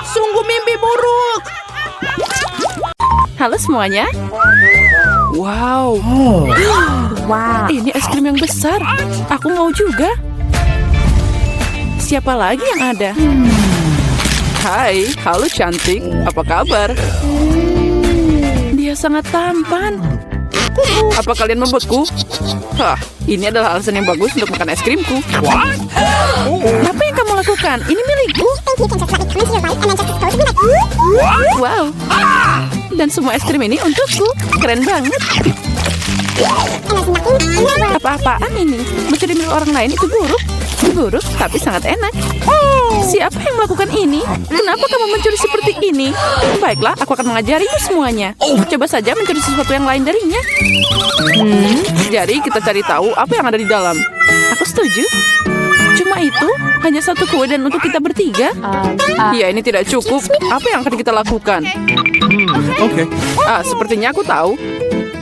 Sungguh mimpi buruk. Halo semuanya. Wow. Wow. Ini es krim yang besar. Aku mau juga. Siapa lagi yang ada? Hai, halo cantik. Apa kabar? Dia sangat tampan. Apa kalian membuatku? Hah, ini adalah alasan yang bagus untuk makan es krimku. Apa yang kamu lakukan? Ini milikku. Wow. Dan semua es krim ini untukku. Keren banget. Apa-apaan ini? Mencuri milik orang lain itu buruk. Buruk, tapi sangat enak. Siapa yang melakukan ini? Kenapa kamu mencuri seperti ini? Baiklah, aku akan mengajarimu semuanya. Coba saja mencuri sesuatu yang lain darinya. Jadi kita cari tahu apa yang ada di dalam. Aku setuju. Cuma itu? Hanya satu kue dan untuk kita bertiga? Ya, ini tidak cukup. Apa yang akan kita lakukan? Okay. Sepertinya aku tahu.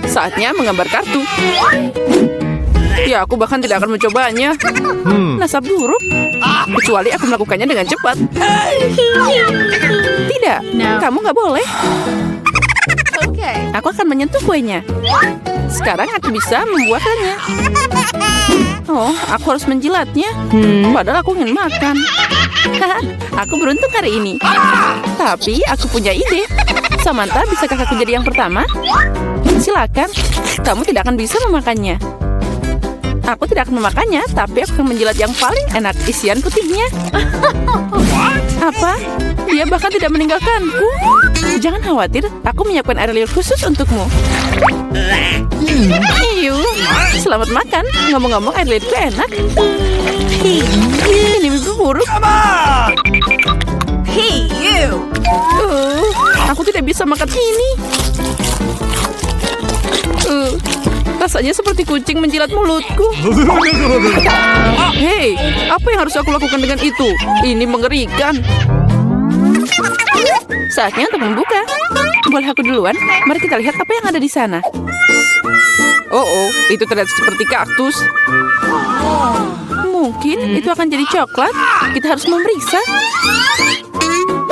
Saatnya menggambar kartu. Ya, aku bahkan tidak akan mencobanya. Nasab buruk. Kecuali aku melakukannya dengan cepat. Tidak, kamu nggak boleh. Aku akan menyentuh kuenya. Sekarang aku bisa membuatnya. Oh, aku harus menjilatnya. Padahal aku ingin makan. Aku beruntung hari ini. Tapi aku punya ide. Samantha, bisakah aku jadi yang pertama? Silakan. Kamu tidak akan bisa memakannya. Aku tidak akan memakannya, tapi aku akan menjilat yang paling enak isian putihnya. Apa? Dia bahkan tidak meninggalkanku. Jangan khawatir, aku menyiapkan air liur khusus untukmu. Iyu, selamat makan. Ngomong-ngomong, air liurku enak. Ini mimpi buruk. Hey, you. Aku tidak bisa makan ini. Rasanya seperti kucing menjilat mulutku. Hei, apa yang harus aku lakukan dengan itu? Ini mengerikan. Saatnya untuk membuka. Boleh aku duluan? Mari kita lihat apa yang ada di sana. Oh, itu terlihat seperti kaktus. Mungkin itu akan jadi coklat. Kita harus memeriksa.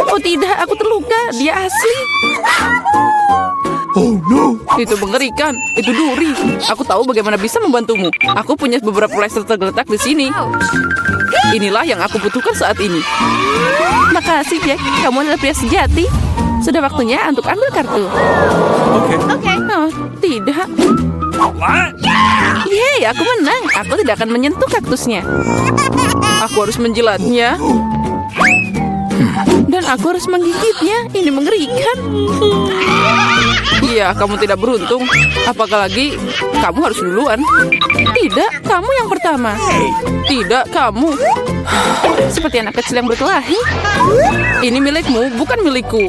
Oh tidak, aku terluka. Dia asli. Oh no. Itu mengerikan. Itu duri. Aku tahu bagaimana bisa membantumu. Aku punya beberapa plester tergeletak di sini. Inilah yang aku butuhkan saat ini. Makasih, Jack. Kamu adalah pria sejati. Sudah waktunya untuk ambil kartu. Okay. Oh, tidak. What? Yeay, aku menang. Aku tidak akan menyentuh kaktusnya. Aku harus menjilatnya. Dan aku harus menggigitnya. Ini mengerikan. Iya, kamu tidak beruntung. Apalagi kamu harus duluan. Tidak, kamu yang pertama. Tidak, kamu. Seperti anak kecil yang berkelahi. Ini milikmu, bukan milikku.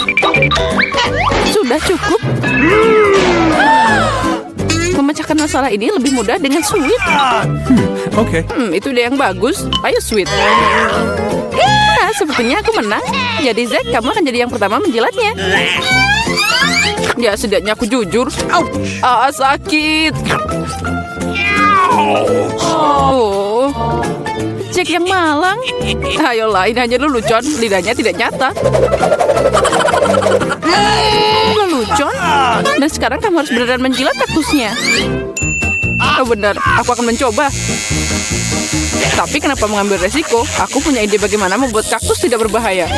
Sudah cukup. Memecahkan masalah ini lebih mudah dengan sweet. Okay. Itu ide yang bagus. Ayo sweet. Sepertinya aku menang. Jadi Zack, kamu akan jadi yang pertama menjilatnya. Ya, setidaknya aku jujur. Sakit. Oh, Jack yang malang. Ayolah, ini hanya lelucon. Lidahnya tidak nyata. Lelucon? Dan sekarang kamu harus beneran menjilat kaktusnya. Oh benar, aku akan mencoba. Tapi kenapa mengambil resiko? Aku punya ide bagaimana membuat kaktus tidak berbahaya.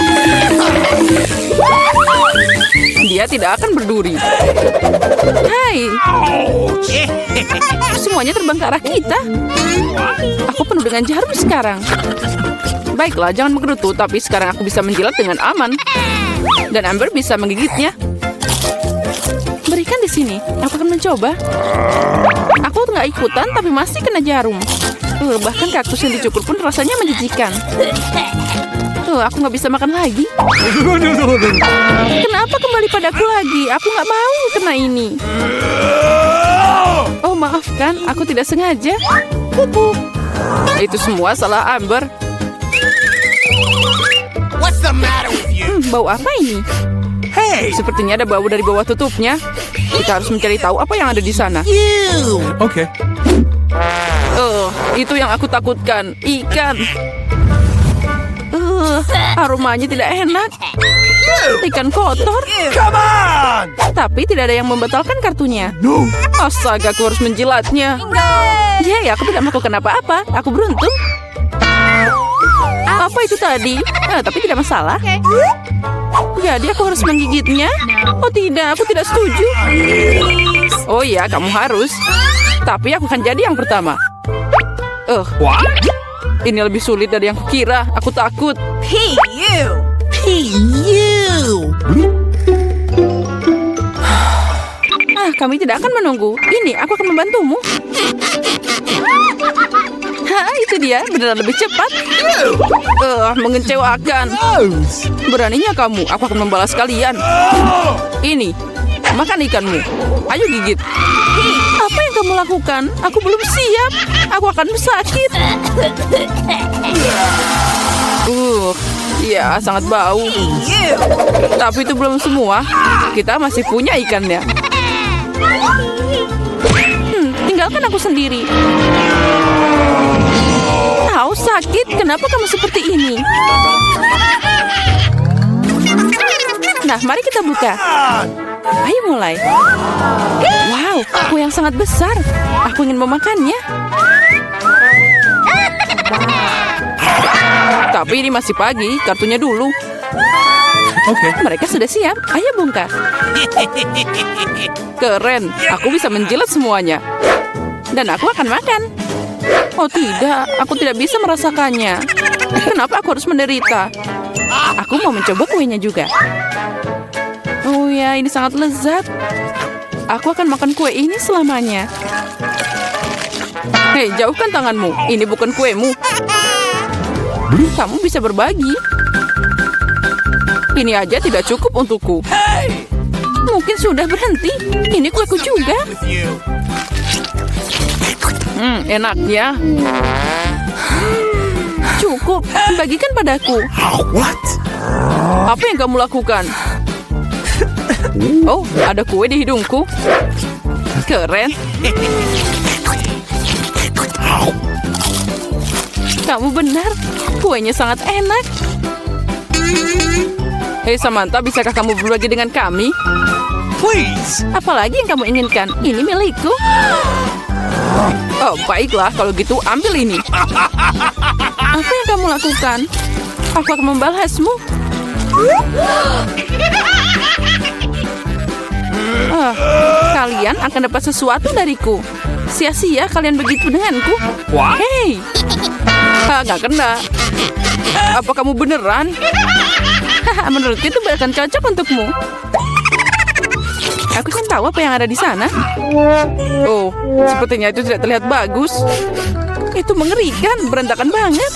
dia tidak akan berduri. Hai, semuanya terbang ke arah kita. Aku penuh dengan jarum sekarang. Baiklah, jangan menggerutu, tapi sekarang aku bisa menjilat dengan aman. Dan Amber bisa menggigitnya. Berikan di sini, aku akan mencoba. Aku nggak ikutan, tapi masih kena jarum. Bahkan kaktus yang dicukur pun rasanya menjijikan. Aku nggak bisa makan lagi. Kenapa kembali padaku lagi? Aku nggak mau kena ini. Oh, maafkan, aku tidak sengaja. Itu semua salah Amber. Bau apa ini? Sepertinya ada bau dari bawah tutupnya. Kita harus mencari tahu apa yang ada di sana. Okay. Itu yang aku takutkan. Ikan. Aromanya tidak enak. Ikan kotor. Come on! Tapi tidak ada yang membatalkan kartunya. No. Astaga, aku harus menjilatnya. Yeay, aku tidak melakukan apa-apa. Aku beruntung. Apa itu tadi? Tapi tidak masalah. Jadi aku harus menggigitnya? Oh tidak, aku tidak setuju. Oh iya, kamu harus. Tapi aku akan jadi yang pertama. What? Ini lebih sulit dari yang kukira. Aku takut. Hey, you! Kami tidak akan menunggu. Ini, aku akan membantumu. Itu dia, beneran lebih cepat. Mengecewakan. Beraninya kamu, aku akan membalas kalian. Ini, makan ikanmu. Ayo gigit. Apa yang kamu lakukan? Aku belum siap. Aku akan sakit. Ya, sangat bau. Tapi itu belum semua. Kita masih punya ikannya. Tinggalkan aku sendiri. Sakit. Kenapa kamu seperti ini? Nah, mari kita buka. Ayo mulai. Wow, kue yang sangat besar. Aku ingin memakannya. Tapi ini masih pagi. Kartunya dulu. Okay. Mereka sudah siap. Ayo bongkar. Keren. Aku bisa menjilat semuanya. Dan aku akan makan. Oh tidak, aku tidak bisa merasakannya. Kenapa aku harus menderita? Aku mau mencoba kuenya juga. Oh ya, ini sangat lezat. Aku akan makan kue ini selamanya. Hei, jauhkan tanganmu. Ini bukan kuemu. Kamu bisa berbagi. Ini aja tidak cukup untukku. Mungkin sudah berhenti. Ini kueku juga. Enaknya. Cukup, bagikan padaku. What? Apa yang kamu lakukan? Oh, ada kue di hidungku. Keren. Kamu benar, kuenya sangat enak. Hei Samantha, bisakah kamu berbagi dengan kami? Please. Apalagi yang kamu inginkan? Ini milikku. Oh, baiklah. Kalau gitu, ambil ini. Apa yang kamu lakukan? Aku akan membalasmu. Kalian akan dapat sesuatu dariku. Sia-sia kalian begitu denganku. What? Hei. Nggak kena. Apa kamu beneran? Menurutku itu bahkan cocok untukmu. Aku ingin tahu apa yang ada di sana. Oh, sepertinya itu tidak terlihat bagus. Itu mengerikan, berantakan banget.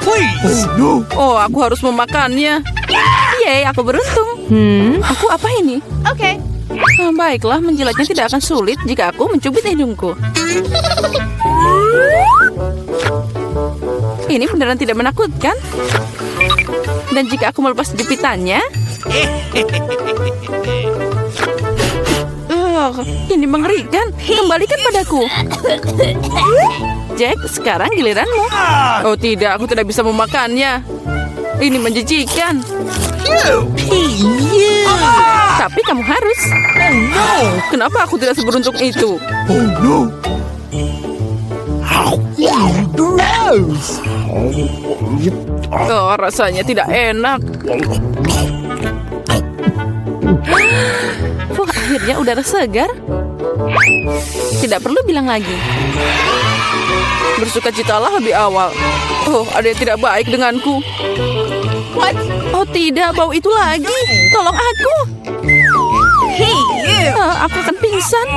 Please. Oh no. Oh, aku harus memakannya. Yeay, aku beruntung. Aku apa ini? Okay. Baiklah, menjilatnya tidak akan sulit jika aku mencubit hidungku. Ini beneran tidak menakutkan. Dan jika aku melepas jepitannya, ini mengerikan. Kembalikan padaku. Jack, sekarang giliranmu. Oh tidak, aku tidak bisa memakannya. Ini menjijikan. Tapi kamu harus. Oh no. Kenapa aku tidak seberuntung itu? Oh no. Gross! Oh, rasanya tidak enak. Akhirnya udara segar. Tidak perlu bilang lagi. Bersukacitalah lebih awal. Oh, ada yang tidak baik denganku. What? Oh tidak, bau itu lagi. Tolong aku. Hey, aku akan pingsan.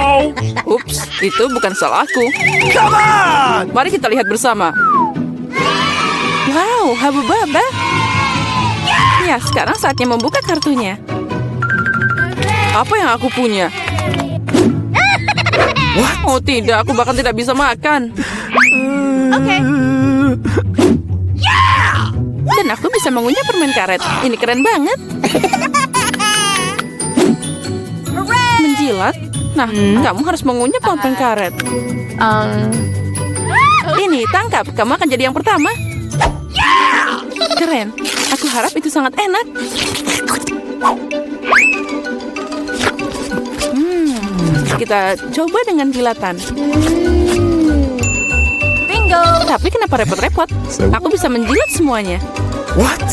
Ups, itu bukan salahku. Come on! Mari kita lihat bersama. Wow, Habubaba. Ya, sekarang saatnya membuka kartunya. Apa yang aku punya? Oh tidak, aku bahkan tidak bisa makan. Oke. Dan aku bisa mengunyah permen karet. Ini keren banget. Menjilat? Nah, kamu harus mengunyah permen karet. Ini, tangkap. Kamu akan jadi yang pertama. Keren. Aku harap itu sangat enak. Kita coba dengan jilatan. Bingo. Tapi kenapa repot-repot? Aku bisa menjilat semuanya. What?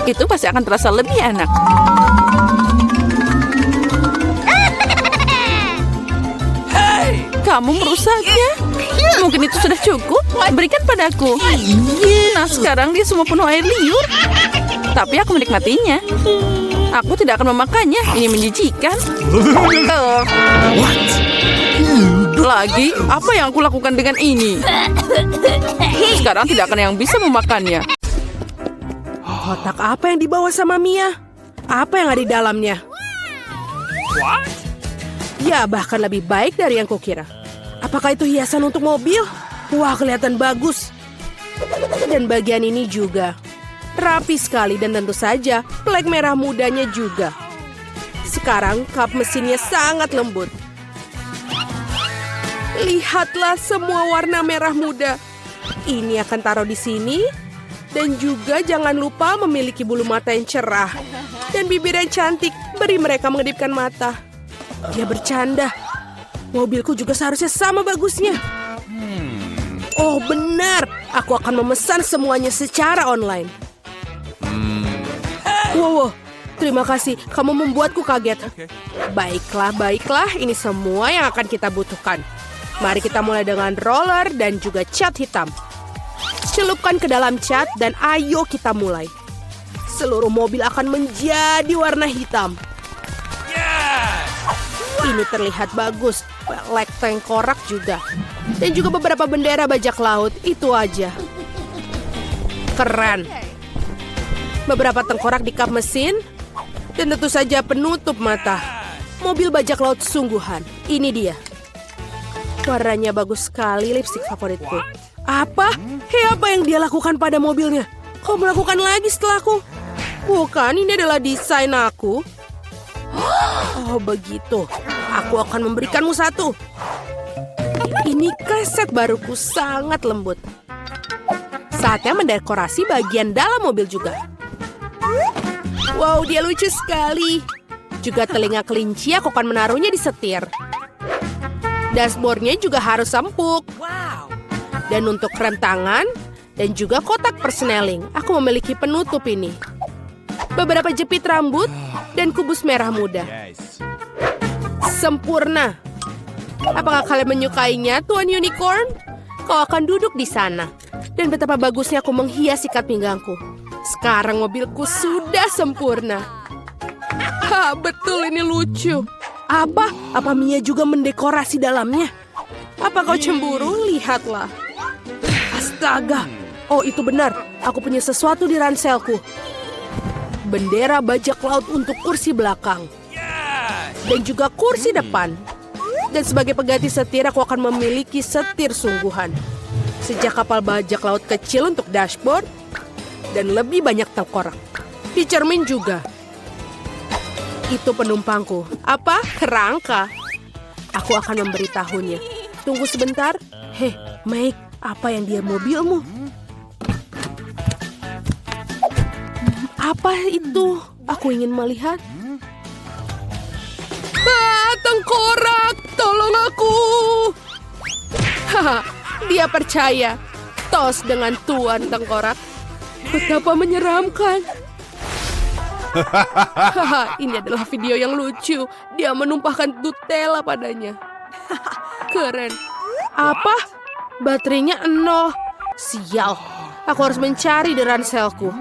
Itu pasti akan terasa lebih enak. Hey! Kamu merusaknya. Mungkin itu sudah cukup. Berikan padaku. Nah, sekarang dia semua penuh air liur. Tapi aku menikmatinya. Aku tidak akan memakannya. Ini menjijikan. What? Lagi, apa yang aku lakukan dengan ini? Sekarang tidak akan yang bisa memakannya. Kotak apa yang dibawa sama Mia? Apa yang ada di dalamnya? What? Ya, bahkan lebih baik dari yang kukira. Apakah itu hiasan untuk mobil? Wah, kelihatan bagus. Dan bagian ini juga. Rapi sekali dan tentu saja plek merah mudanya juga. Sekarang kap mesinnya sangat lembut. Lihatlah semua warna merah muda. Ini akan taruh di sini. Dan juga jangan lupa memiliki bulu mata yang cerah. Dan bibir yang cantik. Beri mereka mengedipkan mata. Dia bercanda. Mobilku juga seharusnya sama bagusnya. Oh benar, aku akan memesan semuanya secara online. Wow, terima kasih. Kamu membuatku kaget. Baiklah. Ini semua yang akan kita butuhkan. Mari kita mulai dengan roller dan juga cat hitam. Celupkan ke dalam cat dan ayo kita mulai. Seluruh mobil akan menjadi warna hitam. Ini terlihat bagus. Pelek tengkorak juga. Dan juga beberapa bendera bajak laut. Itu aja. Keren. Beberapa tengkorak di kap mesin, dan tentu saja penutup mata. Mobil bajak laut sungguhan. Ini dia. Warnanya bagus sekali, lipstik favoritku. Apa? Hei, apa yang dia lakukan pada mobilnya? Kau melakukan lagi setelahku? Bukan, ini adalah desain aku. Oh, begitu. Aku akan memberikanmu satu. Ini keset baruku sangat lembut. Saatnya mendekorasi bagian dalam mobil juga. Wow, dia lucu sekali. Juga telinga kelinci aku akan menaruhnya di setir. Dashboardnya juga harus empuk. Dan untuk rem tangan dan juga kotak persneling, aku memiliki penutup ini. Beberapa jepit rambut dan kubus merah muda. Sempurna. Apakah kalian menyukainya, Tuan Unicorn? Kau akan duduk di sana. Dan betapa bagusnya aku menghias ikat pinggangku. Sekarang mobilku sudah sempurna. Ha, betul ini lucu. Apa? Apa Mia juga mendekorasi dalamnya? Apa kau cemburu? Lihatlah. Astaga. Oh, itu benar. Aku punya sesuatu di ranselku. Bendera bajak laut untuk kursi belakang. Dan juga kursi depan. Dan sebagai pengganti setir, aku akan memiliki setir sungguhan. Sejak kapal bajak laut kecil untuk dashboard. Dan lebih banyak tengkorak. Di cermin juga. Itu penumpangku. Apa? Kerangka. Aku akan memberitahunya. Tunggu sebentar. Hei, Mike, apa yang dia mobilmu? Apa itu? Aku ingin melihat. Tengkorak! Tolong aku! Haha, Dia percaya. Tos dengan Tuan Tengkorak. Betapa menyeramkan. Haha, ini adalah video yang lucu. Dia menumpahkan Nutella padanya. Keren. Apa? Baterainya 0. Sial. Aku harus mencari di ranselku.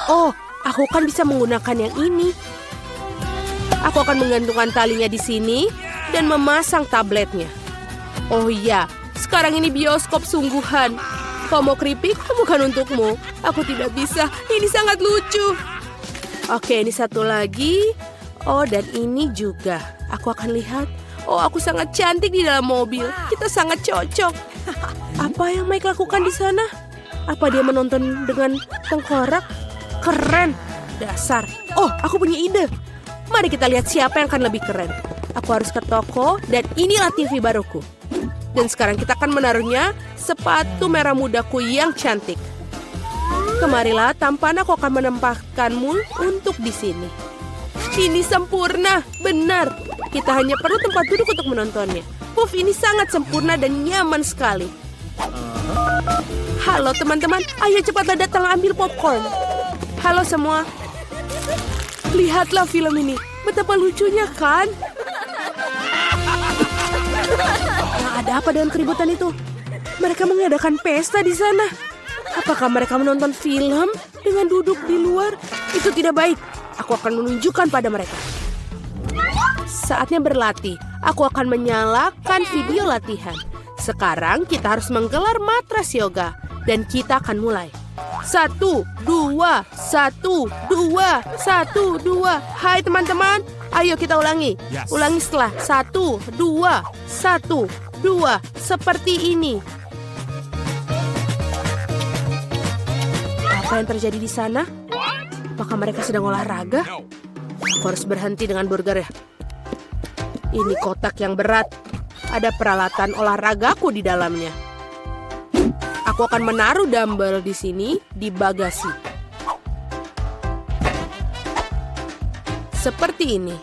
Oh, aku kan bisa menggunakan yang ini. Aku akan menggantungkan talinya di sini dan memasang tabletnya. Oh iya, sekarang ini bioskop sungguhan. Kau mau keripik? Bukan untukmu. Aku tidak bisa. Ini sangat lucu. Oke, ini satu lagi. Oh, dan ini juga. Aku akan lihat. Oh, aku sangat cantik di dalam mobil. Kita sangat cocok. Apa yang Mike lakukan di sana? Apa dia menonton dengan tengkorak? Keren. Dasar. Oh, aku punya ide. Mari kita lihat siapa yang akan lebih keren. Aku harus ke toko dan inilah TV baruku. Dan sekarang kita akan menaruhnya sepatu merah mudaku yang cantik. Kemarilah, tampan aku akan menempatkanmu untuk di sini. Ini sempurna, benar. Kita hanya perlu tempat duduk untuk menontonnya. Puff, ini sangat sempurna dan nyaman sekali. Halo teman-teman, ayo cepatlah datang ambil popcorn. Halo semua. Lihatlah film ini, betapa lucunya kan? Nah, ada apa dengan keributan itu? Mereka mengadakan pesta di sana. Apakah mereka menonton film dengan duduk di luar? Itu tidak baik. Aku akan menunjukkan pada mereka. Saatnya berlatih. Aku akan menyalakan video latihan. Sekarang kita harus menggelar matras yoga. Dan kita akan mulai. 1, 2, 1, 2, 1, 2. Hai teman-teman, ayo kita ulangi. Yes. Ulangi setelah 1, 2, 1, 2. Seperti ini. Apa yang terjadi di sana? Apakah mereka sedang olahraga? Aku harus berhenti dengan burger ya. Ini kotak yang berat. Ada peralatan olahragaku di dalamnya. Aku akan menaruh dumbbell di sini di bagasi. Seperti ini.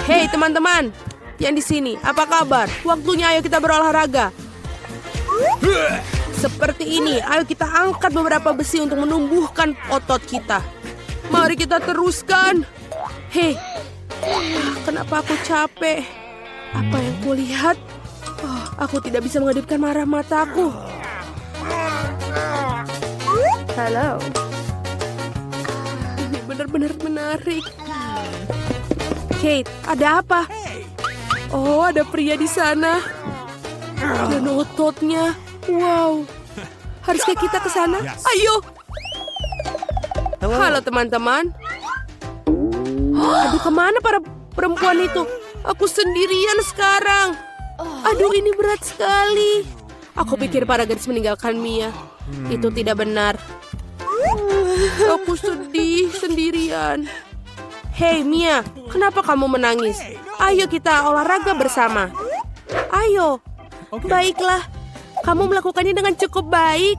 Hei teman-teman, yang di sini, apa kabar? Waktunya ayo kita berolahraga. Seperti ini, ayo kita angkat beberapa besi untuk menumbuhkan otot kita. Mari kita teruskan. Hei, kenapa aku capek? Apa yang kulihat? Oh, aku tidak bisa mengedipkan marah mataku. Halo. Ini benar-benar menarik. Kate, ada apa? Oh, ada pria di sana. Dan ototnya. Wow. Haruskah kita ke sana? Ayo. Halo teman-teman. Aduh, kemana para perempuan itu? Aku sendirian sekarang. Aduh, ini berat sekali. Aku pikir para gadis meninggalkan Mia. Itu tidak benar. Aku sedih sendirian. Hei Mia, kenapa kamu menangis? Ayo kita olahraga bersama. Ayo. Baiklah. Kamu melakukannya dengan cukup baik.